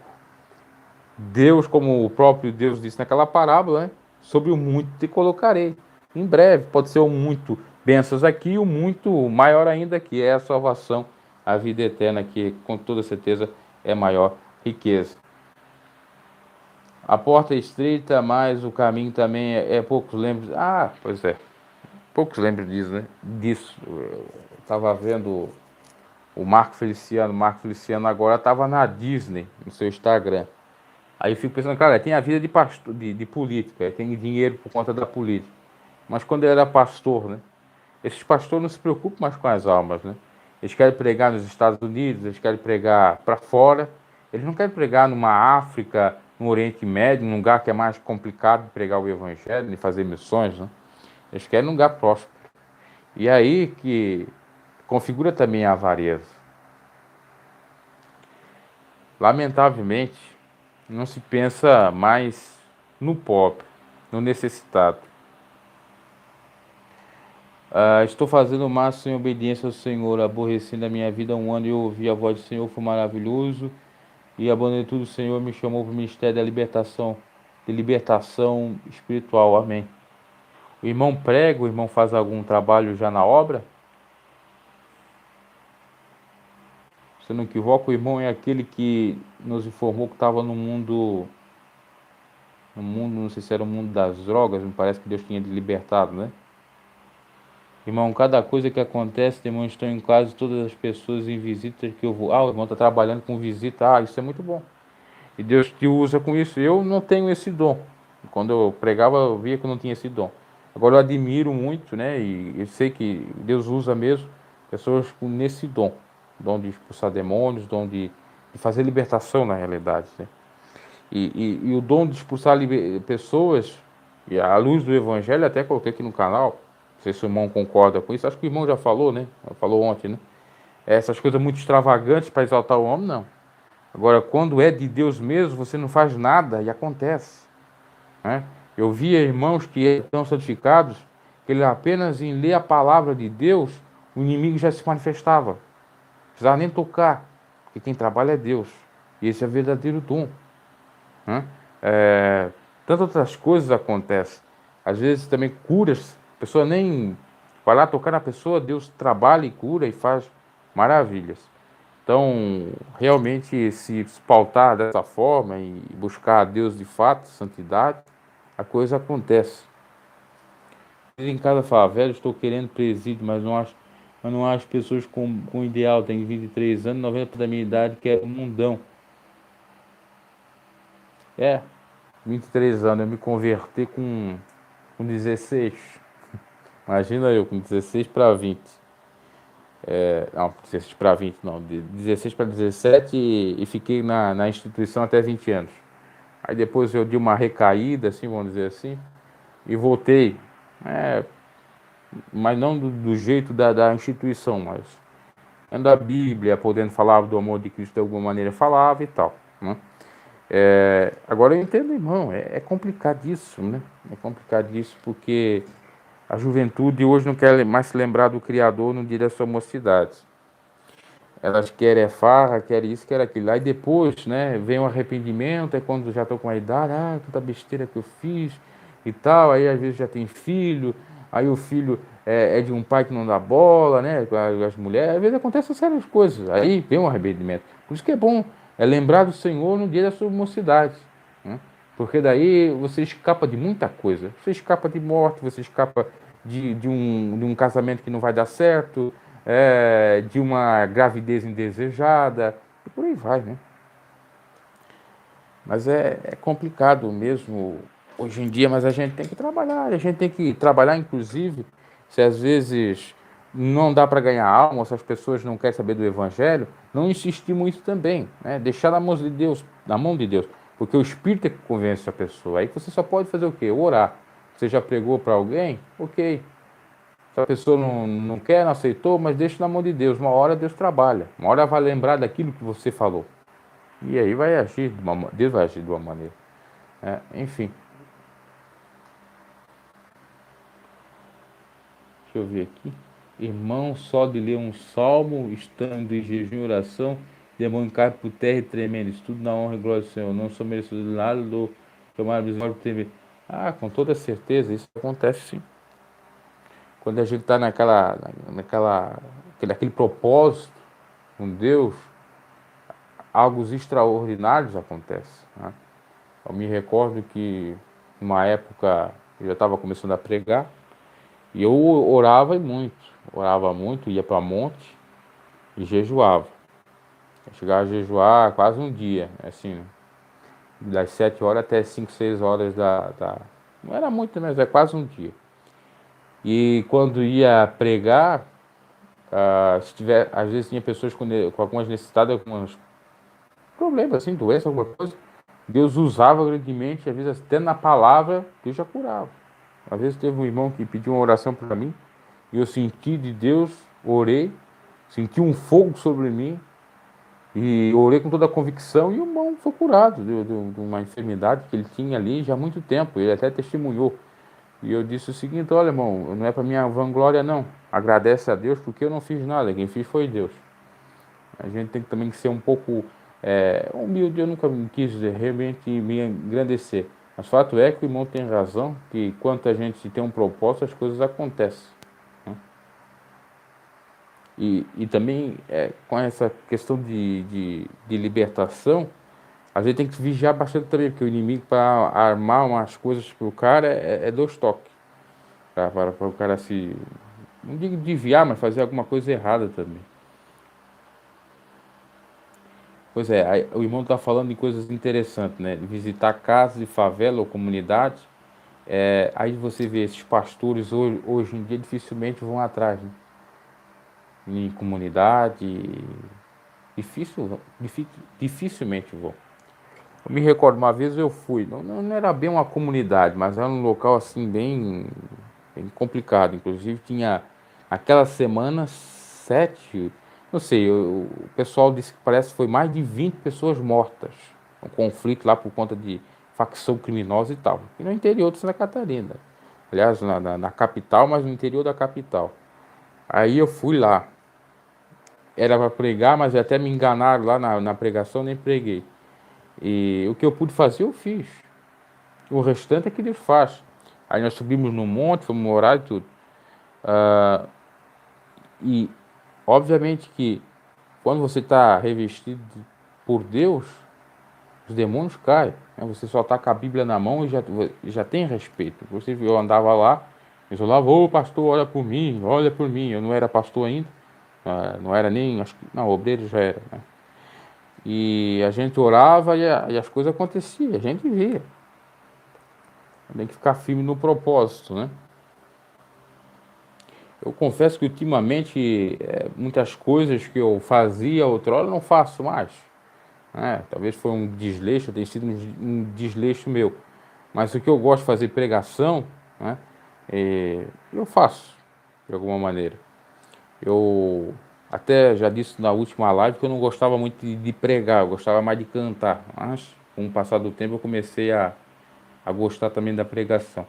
Deus, como o próprio Deus disse naquela parábola, né? Sobre o muito te colocarei. Em breve, pode ser o muito bênçãos aqui, o muito maior ainda, que é a salvação, a vida eterna, que com toda certeza é maior riqueza. A porta é estreita, mas o caminho também poucos lembram. Ah, pois é, poucos lembram disso. Eu estava vendo o Marco Feliciano agora estava na Disney, no seu Instagram. Aí eu fico pensando, cara, tem a vida de pastor, de política, tem dinheiro por conta da política. Mas quando ele era pastor, né? Esses pastores não se preocupam mais com as almas, né? Eles querem pregar nos Estados Unidos, eles querem pregar para fora. Eles não querem pregar numa África, no Oriente Médio, num lugar que é mais complicado de pregar o Evangelho, de fazer missões, né? Eles querem um lugar próspero. E aí que configura também a avareza. lamentavelmente, não se pensa mais no pobre, no necessitado. Estou fazendo o máximo em obediência ao Senhor, aborrecendo a minha vida 1 ano e ouvi a voz do Senhor, foi maravilhoso. E abandonei tudo, o Senhor me chamou para o ministério da libertação, de libertação espiritual. Amém. O irmão prega, o irmão faz algum trabalho já na obra? Se não equivoco, o irmão é aquele que nos informou que estava no mundo, não sei se era o mundo das drogas, me parece que Deus tinha libertado, né? Irmão, cada coisa que acontece, irmão, estou em quase todas as pessoas em visitas que eu vou. O irmão está trabalhando com visita. Isso é muito bom. E Deus te usa com isso. Eu não tenho esse dom. Quando eu pregava, eu via que eu não tinha esse dom. Agora eu admiro muito, né? E eu sei que Deus usa mesmo pessoas nesse dom. Dom de expulsar demônios, dom de fazer libertação na realidade, né? E o dom de expulsar pessoas, e à luz do Evangelho, até coloquei aqui no canal, não sei se o irmão concorda com isso, acho que o irmão já falou, né? Falou ontem, né? Essas coisas muito extravagantes para exaltar o homem, não. Agora, quando é de Deus mesmo, você não faz nada e acontece, né? Eu via irmãos que estão santificados, que ele apenas em ler a palavra de Deus, o inimigo já se manifestava. Não precisava nem tocar, porque quem trabalha é Deus. E esse é o verdadeiro dom, né? Tantas outras coisas acontecem. Às vezes também curas, a pessoa nem vai lá tocar na pessoa, Deus trabalha e cura e faz maravilhas. Então, realmente, se pautar dessa forma e buscar a Deus de fato, santidade, a coisa acontece. Em cada favela, estou querendo presídio, mas não acho pessoas com ideal. Tenho 23 anos, 90% da minha idade, quero um mundão. 23 anos, eu me converti com 16. Imagina eu, com 16 para 20. Não, 16 para 20 não, de 16 para 17 e fiquei na instituição até 20 anos. Aí depois eu dei uma recaída, assim, vamos dizer assim, e voltei, mas não do jeito da instituição, mas lendo a Bíblia, podendo falar do amor de Cristo de alguma maneira, falava e tal, né? Agora eu entendo, irmão, é complicadíssimo, né? É complicadíssimo porque a juventude hoje não quer mais se lembrar do Criador no dia da sua mocidade. Elas querem farra, querem isso, querem aquilo. Aí depois, né, vem o arrependimento, é quando já estou com a idade, tanta besteira que eu fiz e tal. Aí às vezes já tem filho, aí o filho é de um pai que não dá bola, né, com as mulheres. Às vezes acontecem sérias coisas, aí vem o arrependimento. Por isso que é bom, lembrar do Senhor no dia da sua mocidade, né? Porque daí você escapa de muita coisa. Você escapa de morte, você escapa de um casamento que não vai dar certo, de uma gravidez indesejada, e por aí vai, né? Mas é complicado mesmo hoje em dia, mas a gente tem que trabalhar, inclusive, se às vezes não dá para ganhar alma, se as pessoas não querem saber do Evangelho, não insistir muito também, né? Deixar na mão de Deus, porque o Espírito é que convence a pessoa. Aí você só pode fazer o quê? Orar. Você já pregou para alguém? Ok. Se a pessoa não quer, não aceitou, mas deixa na mão de Deus. Uma hora Deus trabalha. Uma hora vai lembrar daquilo que você falou. E aí vai agir, Deus vai agir de uma maneira. Enfim. Deixa eu ver aqui. Irmão, só de ler um salmo, estando em jejum e oração, demônio cai por terra e tremendo. Isso tudo na honra e glória do Senhor. Não sou merecedor de nada do tomar misericórdia por tremer. Com toda certeza, isso acontece sim. Quando a gente está naquele propósito com Deus, algo extraordinários acontecem, né? Eu me recordo que numa época eu já estava começando a pregar e eu orava muito, ia para monte e jejuava. Eu chegava a jejuar quase um dia, assim, das 7 horas até 5, 6 horas Não era muito, mas é quase um dia. E quando ia pregar, às vezes tinha pessoas com algumas necessidades, alguns problemas, assim, doença, alguma coisa. Deus usava grandemente, às vezes até na palavra, Deus já curava. Às vezes teve um irmão que pediu uma oração para mim, e eu senti de Deus, orei, senti um fogo sobre mim, E eu orei com toda a convicção e o irmão foi curado de uma enfermidade que ele tinha ali já há muito tempo. Ele até testemunhou. E eu disse o seguinte: olha, irmão, não é para minha vanglória, não. Agradece a Deus porque eu não fiz nada. Quem fez foi Deus. A gente tem que também ser um pouco humilde. Eu nunca me quis realmente me engrandecer. Mas fato é que o irmão tem razão, que quando a gente tem um propósito, as coisas acontecem. Né? E também com essa questão de libertação, a gente tem que vigiar bastante também, porque o inimigo, para armar umas coisas para o cara, é dois toques. Para o cara se, não digo desviar, mas fazer alguma coisa errada também. Pois é, aí o irmão está falando de coisas interessantes, né? Visitar casas de favela ou comunidade. Aí você vê esses pastores hoje em dia dificilmente vão atrás, né? Em comunidade, dificilmente vão. Eu me recordo, uma vez eu fui, não era bem uma comunidade, mas era um local assim bem complicado. Inclusive tinha aquela semana sete, não sei, o pessoal disse que parece que foi mais de 20 pessoas mortas. Um conflito lá por conta de facção criminosa e tal. E no interior de Santa Catarina. Aliás, na capital, mas no interior da capital. Aí eu fui lá. Era para pregar, mas até me enganaram lá na pregação, nem preguei. E o que eu pude fazer, eu fiz. O restante é que Deus faz. Aí nós subimos no monte, fomos orar e tudo. E, obviamente que quando você está revestido por Deus, os demônios caem. Né? Você só está com a Bíblia na mão e já tem respeito. Você viu, eu andava lá, eu falava, ô pastor, olha por mim, olha por mim. Eu não era pastor ainda, não era nem, acho que, não, obreiro já era. Né? E a gente orava e as coisas aconteciam, a gente via. Tem que ficar firme no propósito, né? Eu confesso que ultimamente muitas coisas que eu fazia outrora eu não faço mais. Né? Talvez foi um desleixo, tenha sido um desleixo meu. Mas o que eu gosto de fazer pregação, né? Eu faço de alguma maneira. Eu até já disse na última live que eu não gostava muito de pregar, eu gostava mais de cantar. Mas com o passar do tempo eu comecei a gostar também da pregação.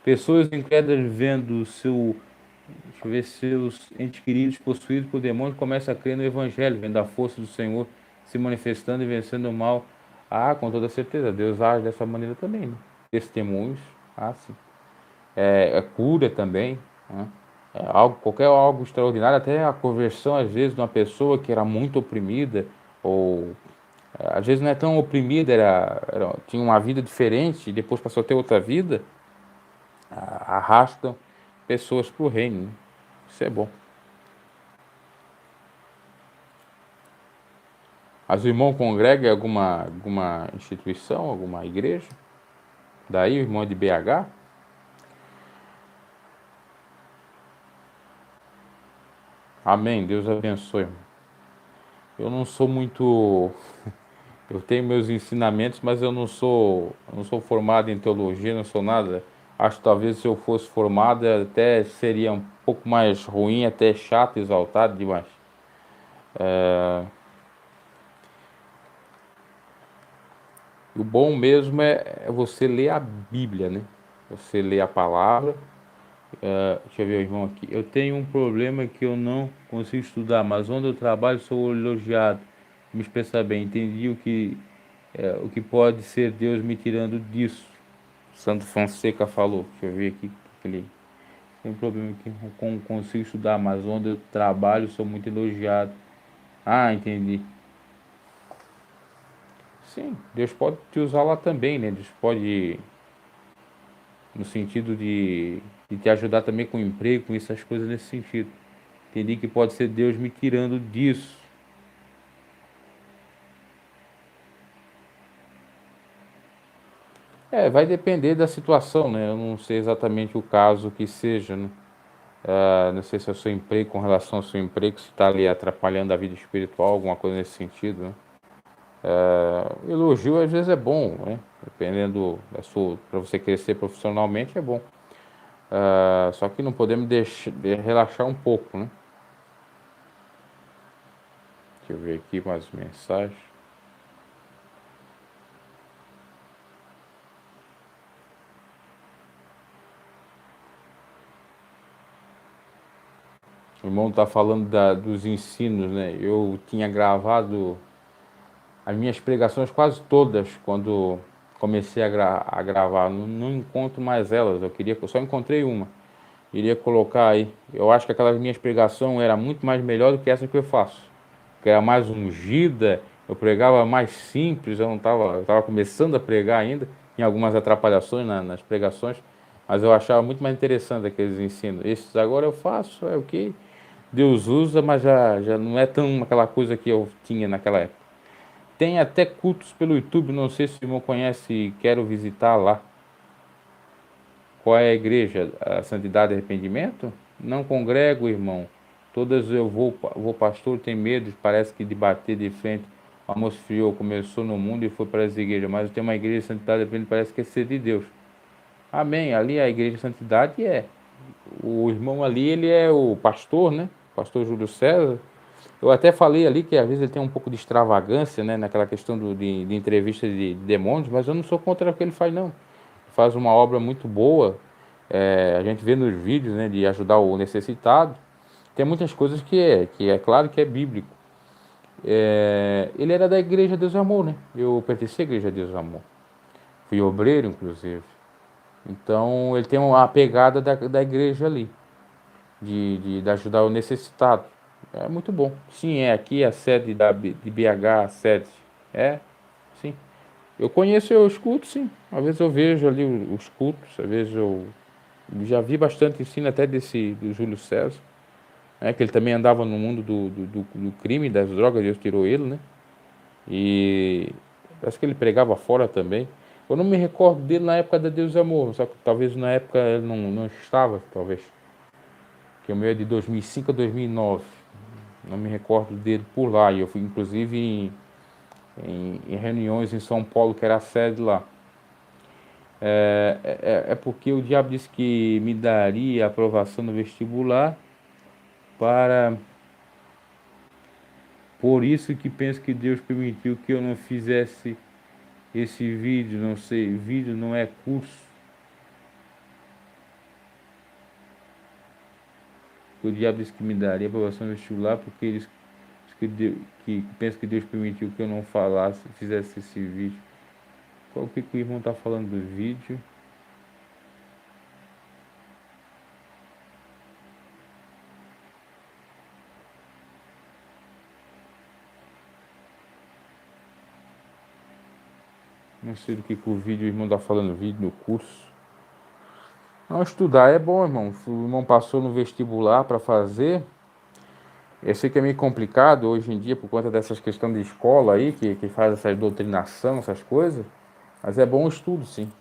Pessoas incrédulas vendo deixa eu ver, seus entes queridos possuídos por demônios começam a crer no Evangelho, vendo a força do Senhor se manifestando e vencendo o mal. Ah, com toda certeza, Deus age dessa maneira também, né? Testemunhos, sim. Cura também, né? Qualquer algo extraordinário, até a conversão, às vezes, de uma pessoa que era muito oprimida, ou às vezes não é tão oprimida, tinha uma vida diferente e depois passou a ter outra vida, arrastam pessoas para o reino, né? Isso é bom. Mas o irmão congrega em alguma instituição, alguma igreja? Daí o irmão é de BH? Amém. Deus abençoe. Eu não sou muito. Eu tenho meus ensinamentos, mas eu não sou formado em teologia, não sou nada. Acho que talvez se eu fosse formado até seria um pouco mais ruim, até chato, exaltado demais. O bom mesmo é você ler a Bíblia, né? Você lê a palavra. Deixa eu ver o irmão aqui. Eu tenho um problema que eu não consigo estudar, mas onde eu trabalho sou elogiado. Me expressar bem. Entendi o que pode ser Deus me tirando disso. Santo Fonseca falou. Deixa eu ver aqui. Ele tem um problema que eu não consigo estudar, mas onde eu trabalho sou muito elogiado. Ah, entendi. Sim, Deus pode te usar lá também, né? Deus pode, no sentido de te ajudar também com o emprego, com essas coisas nesse sentido. Entendi que pode ser Deus me tirando disso. Vai depender da situação, né? Eu não sei exatamente o caso que seja, né? Não sei se é o seu emprego, com relação ao seu emprego, se está ali atrapalhando a vida espiritual, alguma coisa nesse sentido, né? Elogio às vezes é bom, né? Dependendo para você crescer profissionalmente é bom. Só que não podemos relaxar um pouco, né? Deixa eu ver aqui mais mensagens. O irmão está falando dos ensinos, né? Eu tinha gravado as minhas pregações quase todas quando comecei a gravar. Não encontro mais elas. Eu só encontrei uma. Iria colocar aí. Eu acho que aquelas minhas pregações era muito mais melhor do que essa que eu faço. Que era mais ungida, eu pregava mais simples, eu tava começando a pregar ainda, em algumas atrapalhações nas pregações, mas eu achava muito mais interessante aqueles ensinos. Esses agora eu faço, é o que Deus usa, mas já não é tão aquela coisa que eu tinha naquela época. Tem até cultos pelo YouTube, não sei se o irmão conhece, quero visitar lá. Qual é a igreja? A Santidade e Arrependimento? Não congrego, irmão. Todas eu vou, pastor, tem medo, parece que de bater de frente. O amor esfriou, começou no mundo e foi para as igrejas. Mas tem uma igreja de Santidade e Arrependimento, parece que é ser de Deus. Amém. Ali a igreja de Santidade é. O irmão ali, ele é o pastor, né? Pastor Júlio César. Eu até falei ali que às vezes ele tem um pouco de extravagância, né? Naquela questão de entrevista de demônios, mas eu não sou contra o que ele faz, não. Faz uma obra muito boa. A gente vê nos vídeos, né, de ajudar o necessitado. Tem muitas coisas que é claro que é bíblico. Ele era da Igreja Deus e Amor, né? Eu pertenci à Igreja Deus e Amor. Fui obreiro, inclusive. Então, ele tem uma pegada da igreja ali, de ajudar o necessitado. É muito bom. Sim, aqui a sede de BH, a sede. Sim. Eu conheço, eu escuto, sim. Às vezes eu vejo ali os cultos, às vezes eu já vi bastante ensino até do Júlio César, né, que ele também andava no mundo do crime, das drogas, Deus tirou ele, né? E parece que ele pregava fora também. Eu não me recordo dele na época da Deus e Amor, só que talvez na época ele não estava, talvez. Que o meu é de 2005 a 2009. Não me recordo dele por lá. E eu fui inclusive em reuniões em São Paulo, que era a sede lá. É porque o diabo disse que me daria aprovação no vestibular para. Por isso que penso que Deus permitiu que eu não fizesse esse vídeo, não sei, vídeo não é curso. O diabo disse que me daria aprovação no vestibular porque eles que penso que Deus permitiu que eu não falasse, fizesse esse vídeo. Qual que o irmão está falando do vídeo? Não sei do que o vídeo o irmão está falando, vídeo no curso. Não, estudar é bom, irmão. O irmão passou no vestibular para fazer. Eu sei que é meio complicado hoje em dia por conta dessas questões de escola aí, que faz essa doutrinação, essas coisas. Mas é bom o estudo, sim.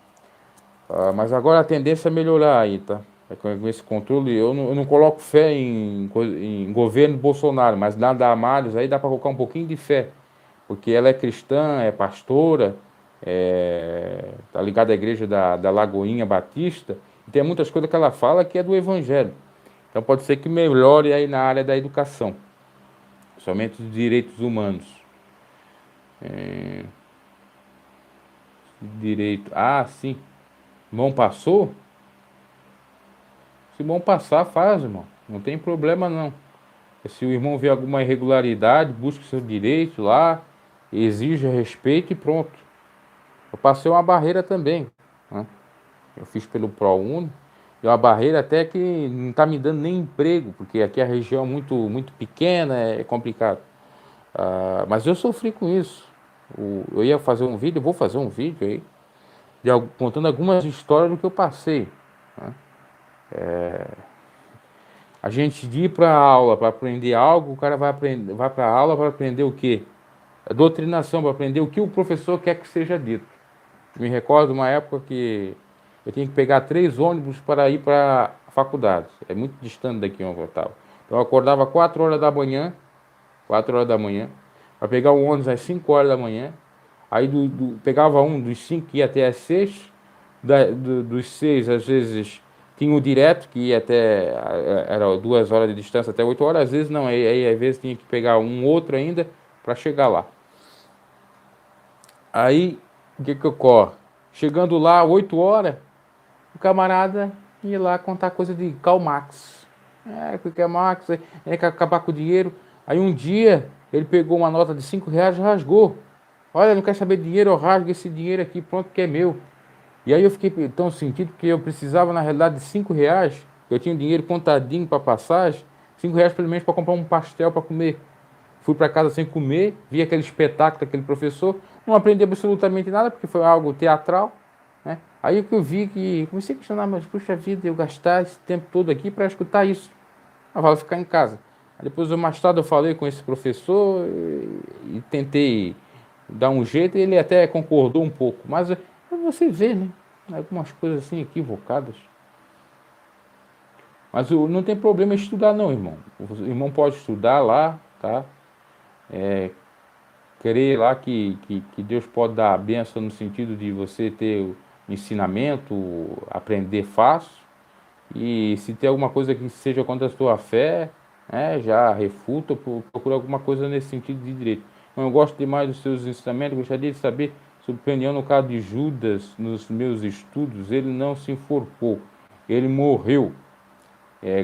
Mas agora a tendência é melhorar aí, tá? Com esse controle, eu não coloco fé em governo Bolsonaro, mas na Damares aí dá para colocar um pouquinho de fé. Porque ela é cristã, é pastora, tá ligada à igreja da Lagoinha Batista, e tem muitas coisas que ela fala que é do evangelho. Então pode ser que melhore aí na área da educação, somente os direitos humanos. Direito. Ah, sim. Irmão passou? Se o irmão passar, faz, irmão. Não tem problema não. Se o irmão vê alguma irregularidade, busque seu direito lá, exija respeito e pronto. Eu passei uma barreira também, né? Eu fiz pelo ProUni, e uma barreira até que não está me dando nem emprego, porque aqui a região é muito pequena, é complicado. Mas eu sofri com isso. Eu ia fazer um vídeo, eu vou fazer um vídeo aí, contando algumas histórias do que eu passei, né? A gente de ir para a aula para aprender algo, o cara vai para a aula para aprender o quê? A doutrinação, para aprender o que o professor quer que seja dito. Me recordo uma época que eu tinha que pegar 3 ônibus para ir para a faculdade. É muito distante daqui onde eu estava. Então eu acordava 4 horas da manhã, 4 horas da manhã, para pegar o ônibus às 5 horas da manhã. Aí pegava um dos 5 que ia até às 6, dos 6 às vezes Tinha o direto, que ia até, era 2 horas de distância, até 8 horas, às vezes não, aí às vezes tinha que pegar um outro ainda para chegar lá. Aí, o que ocorre? Chegando lá, 8 horas, o camarada ia lá contar coisa de Karl Marx. O que é Marx? Quer acabar com o dinheiro. Aí um dia, ele pegou uma nota de 5 reais e rasgou. Olha, não quer saber de dinheiro, eu rasgo esse dinheiro aqui, pronto, que é meu. E aí eu fiquei tão sentido que eu precisava, na realidade, de 5 reais. Eu tinha dinheiro contadinho para passagem, 5 reais pelo menos para comprar um pastel para comer. Fui para casa sem comer, vi aquele espetáculo daquele professor, não aprendi absolutamente nada, porque foi algo teatral, né? Aí que eu vi que comecei a questionar, mas puxa vida, eu gastar esse tempo todo aqui para escutar isso. Eu vou ficar em casa. Aí depois, mais tarde, eu falei com esse professor e tentei dar um jeito, e ele até concordou um pouco, mas você vê, né? Algumas coisas assim equivocadas. Mas não tem problema estudar não, irmão. O irmão pode estudar lá, tá? Querer lá que Deus pode dar a bênção no sentido de você ter o ensinamento, aprender fácil. E se tem alguma coisa que seja contra a sua fé, já refuta, procura alguma coisa nesse sentido de direito. Eu gosto demais dos seus ensinamentos, gostaria de saber sua opinião no caso de Judas. Nos meus estudos, ele não se enforcou, ele morreu,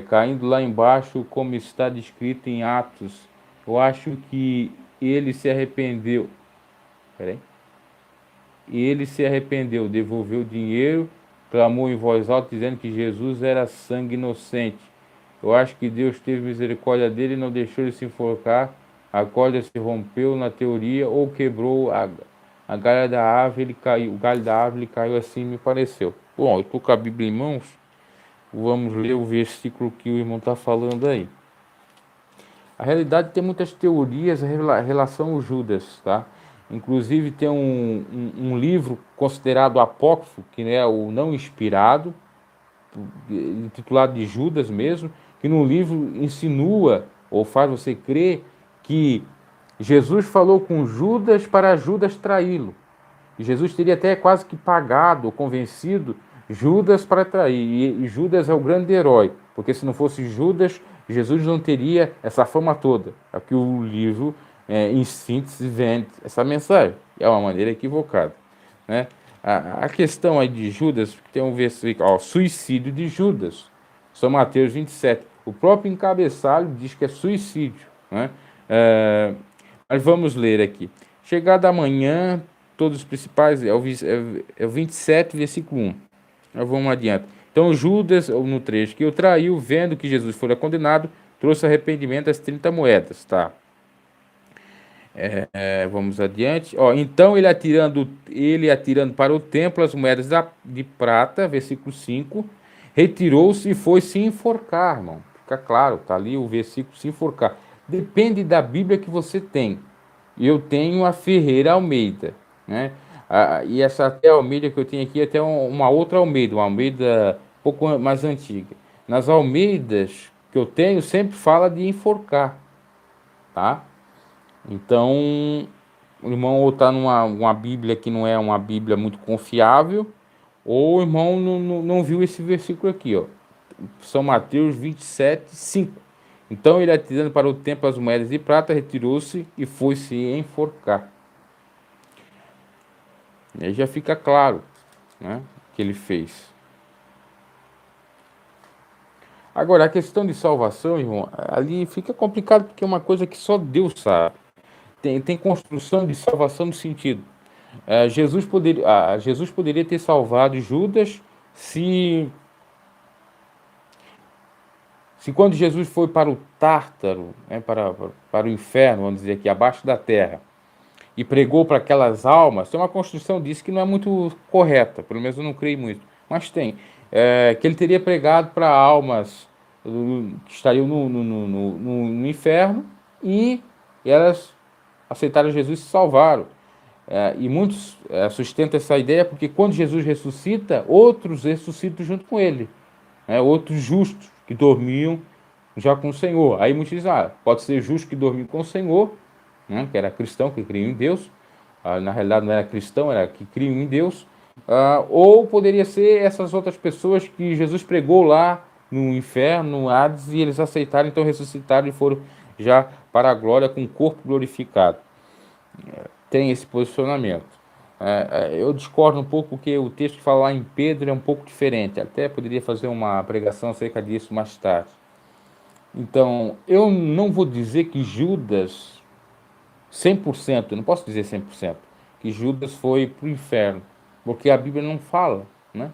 caindo lá embaixo, como está descrito em Atos. Eu acho que ele se arrependeu. Peraí. Ele se arrependeu, devolveu o dinheiro, clamou em voz alta, dizendo que Jesus era sangue inocente. Eu acho que Deus teve misericórdia dele e não deixou ele se enforcar. A corda se rompeu na teoria ou quebrou a galha da árvore, ele caiu, o galho da árvore caiu, assim me pareceu. Bom, eu estou com a Bíblia em mãos, vamos ler o versículo que o irmão está falando aí. A realidade tem muitas teorias em relação ao Judas, tá? Inclusive tem um livro considerado apócrifo, que é o não inspirado, intitulado de Judas mesmo, que no livro insinua ou faz você crer que Jesus falou com Judas para Judas traí-lo. E Jesus teria até quase que pagado ou convencido Judas para trair. E Judas é o grande herói, porque se não fosse Judas, Jesus não teria essa fama toda. É que o livro, em síntese, vende essa mensagem. É uma maneira equivocada, né? A questão aí de Judas, tem um versículo, suicídio de Judas, São Mateus 27. O próprio encabeçalho diz que é suicídio, né? Mas vamos ler aqui. Chegada a manhã, todos os principais, é o 27, versículo 1. Nós vamos adiante. Então Judas, no trecho, que o traiu, vendo que Jesus fora condenado, trouxe arrependimento às 30 moedas, tá? Vamos adiante. Então ele atirando para o templo as moedas de prata, versículo 5, retirou-se e foi se enforcar, irmão. Fica claro, tá ali o versículo se enforcar. Depende da Bíblia que você tem. Eu tenho a Ferreira Almeida, né? E essa até Almeida que eu tenho aqui é até uma outra Almeida, uma Almeida um pouco mais antiga. Nas Almeidas que eu tenho sempre fala de enforcar, tá? Então, o irmão ou está numa uma Bíblia que não é uma Bíblia muito confiável, ou o irmão não viu esse versículo aqui, ó. São Mateus 27, 5. Então ele, atirando para o templo as moedas de prata, retirou-se e foi se enforcar. E aí já fica claro, né, que ele fez. Agora, a questão de salvação, irmão, ali fica complicado porque é uma coisa que só Deus sabe. Tem construção de salvação no sentido. Jesus poderia ter salvado Judas se quando Jesus foi para o Tártaro, né, para o inferno, vamos dizer aqui, abaixo da terra, e pregou para aquelas almas, tem uma construção disso que não é muito correta, pelo menos eu não creio muito, mas tem, que ele teria pregado para almas que estariam no inferno, e elas aceitaram Jesus e se salvaram. E muitos sustentam essa ideia porque quando Jesus ressuscita, outros ressuscitam junto com ele, outros justos que dormiam já com o Senhor. Aí muitos dizem, pode ser justo que dormiu com o Senhor, né, que era cristão, que cria em Deus. Na realidade não era cristão, era que cria em Deus. Ou poderia ser essas outras pessoas que Jesus pregou lá no inferno, no Hades, e eles aceitaram, então ressuscitaram e foram já para a glória com o corpo glorificado. Tem esse posicionamento. Eu discordo um pouco porque o texto que fala lá em Pedro é um pouco diferente. Até poderia fazer uma pregação acerca disso mais tarde. Então, eu não vou dizer que Judas, 100%, eu não posso dizer 100%, que Judas foi para o inferno, porque a Bíblia não fala, né?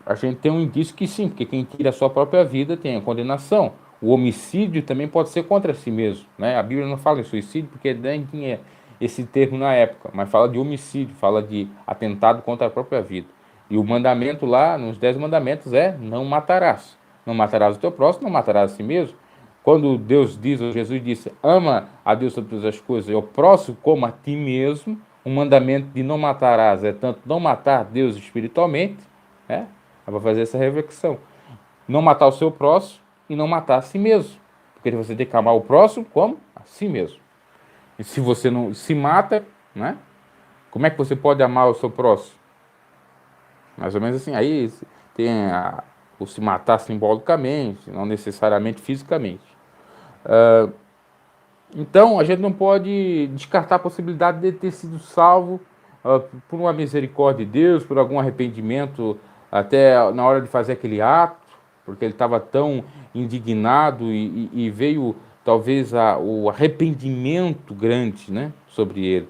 A gente tem um indício que sim, porque quem tira a sua própria vida tem a condenação. O homicídio também pode ser contra si mesmo, né? A Bíblia não fala em suicídio porque nem tinha esse termo na época, mas fala de homicídio, fala de atentado contra a própria vida. E o mandamento lá, nos 10 mandamentos, é não matarás. Não matarás o teu próximo, não matarás a si mesmo. Quando Deus diz, ou Jesus disse, ama a Deus sobre todas as coisas e o próximo como a ti mesmo, o mandamento de não matarás é tanto não matar Deus espiritualmente, né? É para fazer essa reflexão. Não matar o seu próximo e não matar a si mesmo. Porque você tem que amar o próximo como? A si mesmo. E se você não se mata, né? Como é que você pode amar o seu próximo? Mais ou menos assim. Aí tem o se matar simbolicamente, não necessariamente fisicamente. Então, a gente não pode descartar a possibilidade de ter sido salvo por uma misericórdia de Deus, por algum arrependimento, até na hora de fazer aquele ato, porque ele estava tão indignado e veio talvez o arrependimento grande, né, sobre ele.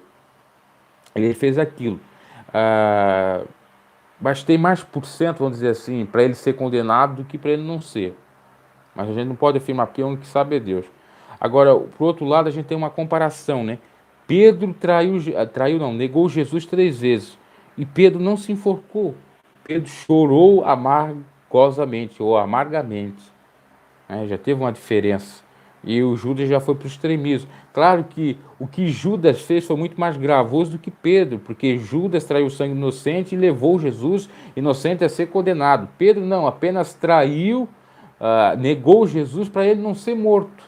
Ele fez aquilo. Ah, mas tem mais por cento, vamos dizer assim, para ele ser condenado do que para ele não ser. Mas a gente não pode afirmar, porque o único que sabe é Deus. Agora, por outro lado, a gente tem uma comparação, né? Pedro traiu não, negou Jesus 3 vezes. E Pedro não se enforcou. Pedro chorou amargosamente, ou amargamente. Né? Já teve uma diferença. E o Judas já foi para o extremismo. Claro que o que Judas fez foi muito mais gravoso do que Pedro, porque Judas traiu o sangue inocente e levou Jesus inocente a ser condenado. Pedro não, apenas traiu, negou Jesus para ele não ser morto.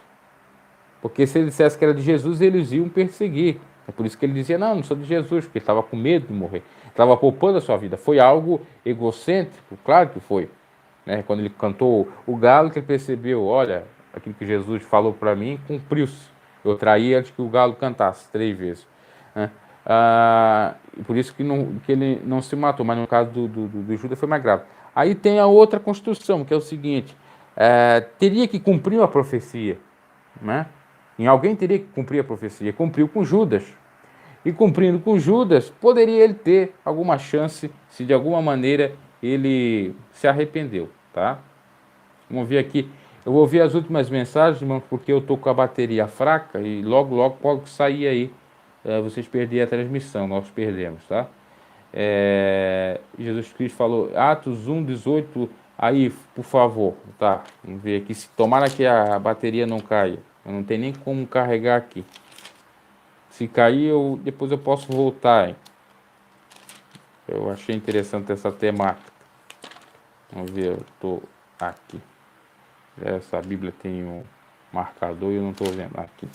Porque se ele dissesse que era de Jesus, eles iam perseguir. É por isso que ele dizia, não sou de Jesus, porque ele estava com medo de morrer. Estava poupando a sua vida. Foi algo egocêntrico, claro que foi. Né? Quando ele cantou o galo, que ele percebeu, olha, aquilo que Jesus falou para mim, cumpriu-se. Eu traí antes que o galo cantasse 3 vezes. Né? Por isso que ele não se matou, mas no caso do Judas foi mais grave. Aí tem a outra construção, que é o seguinte, teria que cumprir a profecia, né? Em alguém teria que cumprir a profecia. Cumpriu com Judas. E cumprindo com Judas, poderia ele ter alguma chance se de alguma maneira ele se arrependeu, tá? Vamos ver aqui. Eu vou ver as últimas mensagens, irmãos, porque eu estou com a bateria fraca e logo, logo pode sair aí. Vocês perderem a transmissão, nós perdemos, tá? Jesus Cristo falou, Atos 1:18, aí, por favor, tá? Vamos ver aqui, se tomara que a bateria não caia. Eu não tenho nem como carregar aqui. Se cair, depois eu posso voltar, hein? Eu achei interessante essa temática. Vamos ver, eu estou aqui. Essa Bíblia tem um marcador e eu não estou vendo aqui.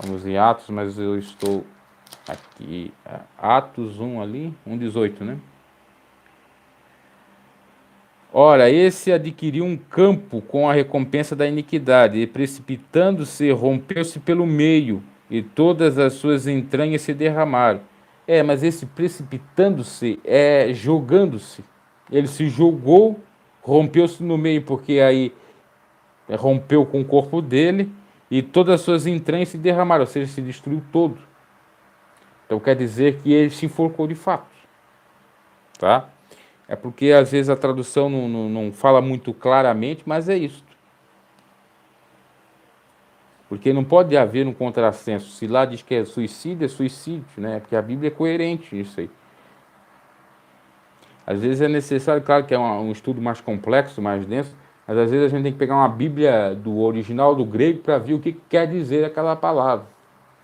Vamos em Atos, mas eu estou aqui. Atos 1 ali, 1:18, né? Ora, esse adquiriu um campo com a recompensa da iniquidade, e precipitando-se, rompeu-se pelo meio, e todas as suas entranhas se derramaram. Mas esse precipitando-se é jogando-se. Ele se jogou, rompeu-se no meio, porque aí rompeu com o corpo dele, e todas as suas entranhas se derramaram, ou seja, se destruiu todo. Então quer dizer que ele se enforcou de fato, tá? É porque às vezes a tradução não fala muito claramente, mas é isso. Porque não pode haver um contrassenso. Se lá diz que é suicídio, né? Porque a Bíblia é coerente nisso aí. Às vezes é necessário, claro que é um estudo mais complexo, mais denso, mas às vezes a gente tem que pegar uma Bíblia do original do grego para ver o que quer dizer aquela palavra.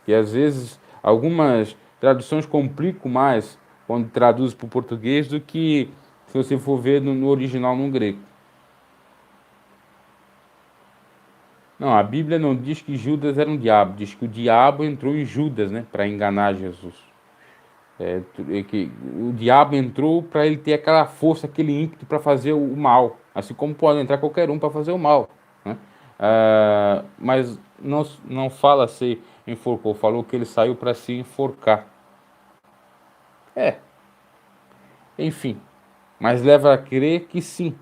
E às vezes algumas traduções complicam mais quando traduz para o português do que se você for ver no original no grego. Não, a Bíblia não diz que Judas era um diabo, diz que o diabo entrou em Judas, né, para enganar Jesus. Que o diabo entrou para ele ter aquela força, aquele ímpeto para fazer o mal, assim como pode entrar qualquer um para fazer o mal, né? Mas não fala se enforcou, falou que ele saiu para se enforcar. Enfim, mas leva a crer que sim.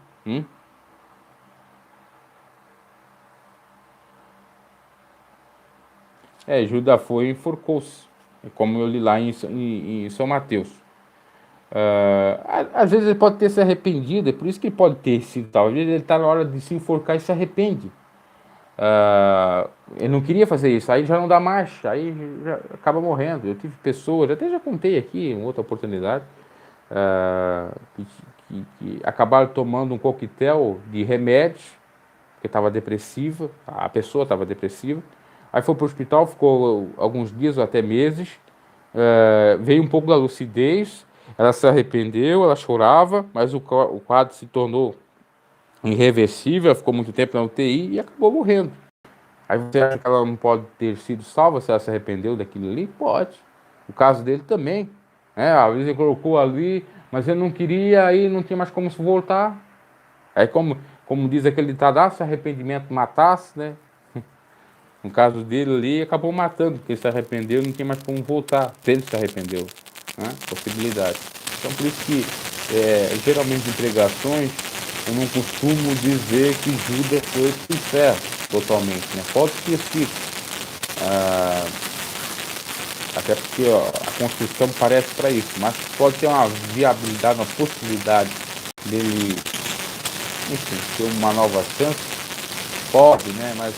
Judas foi e enforcou-se, como eu li lá em São Mateus. Às vezes ele pode ter se arrependido, é por isso que ele pode ter sido tal. Às vezes ele está na hora de se enforcar e se arrepende. Ele não queria fazer isso, aí já não dá mais, aí já acaba morrendo. Eu tive pessoas, até já contei aqui em outra oportunidade, que acabaram tomando um coquetel de remédios, porque estava depressiva, a pessoa estava depressiva. Aí foi para o hospital, ficou alguns dias ou até meses, veio um pouco da lucidez, ela se arrependeu, ela chorava, mas o quadro se tornou irreversível, ela ficou muito tempo na UTI e acabou morrendo. Aí você acha que ela não pode ter sido salva se ela se arrependeu daquilo ali? Pode. O caso dele também. Às vezes ele colocou ali, mas ele não queria, aí não tinha mais como se voltar. Aí como diz aquele ditado, se arrependimento matasse, né? No caso dele ali, acabou matando, porque ele se arrependeu, não tinha mais como voltar. Ele se arrependeu, né? Possibilidade. Então por isso que geralmente em pregações eu não costumo dizer que Judas foi para o inferno totalmente, né? Pode ter sido. Até porque a construção parece para isso, mas pode ter uma viabilidade, uma possibilidade dele, enfim, ter uma nova chance. Pode, né? Mas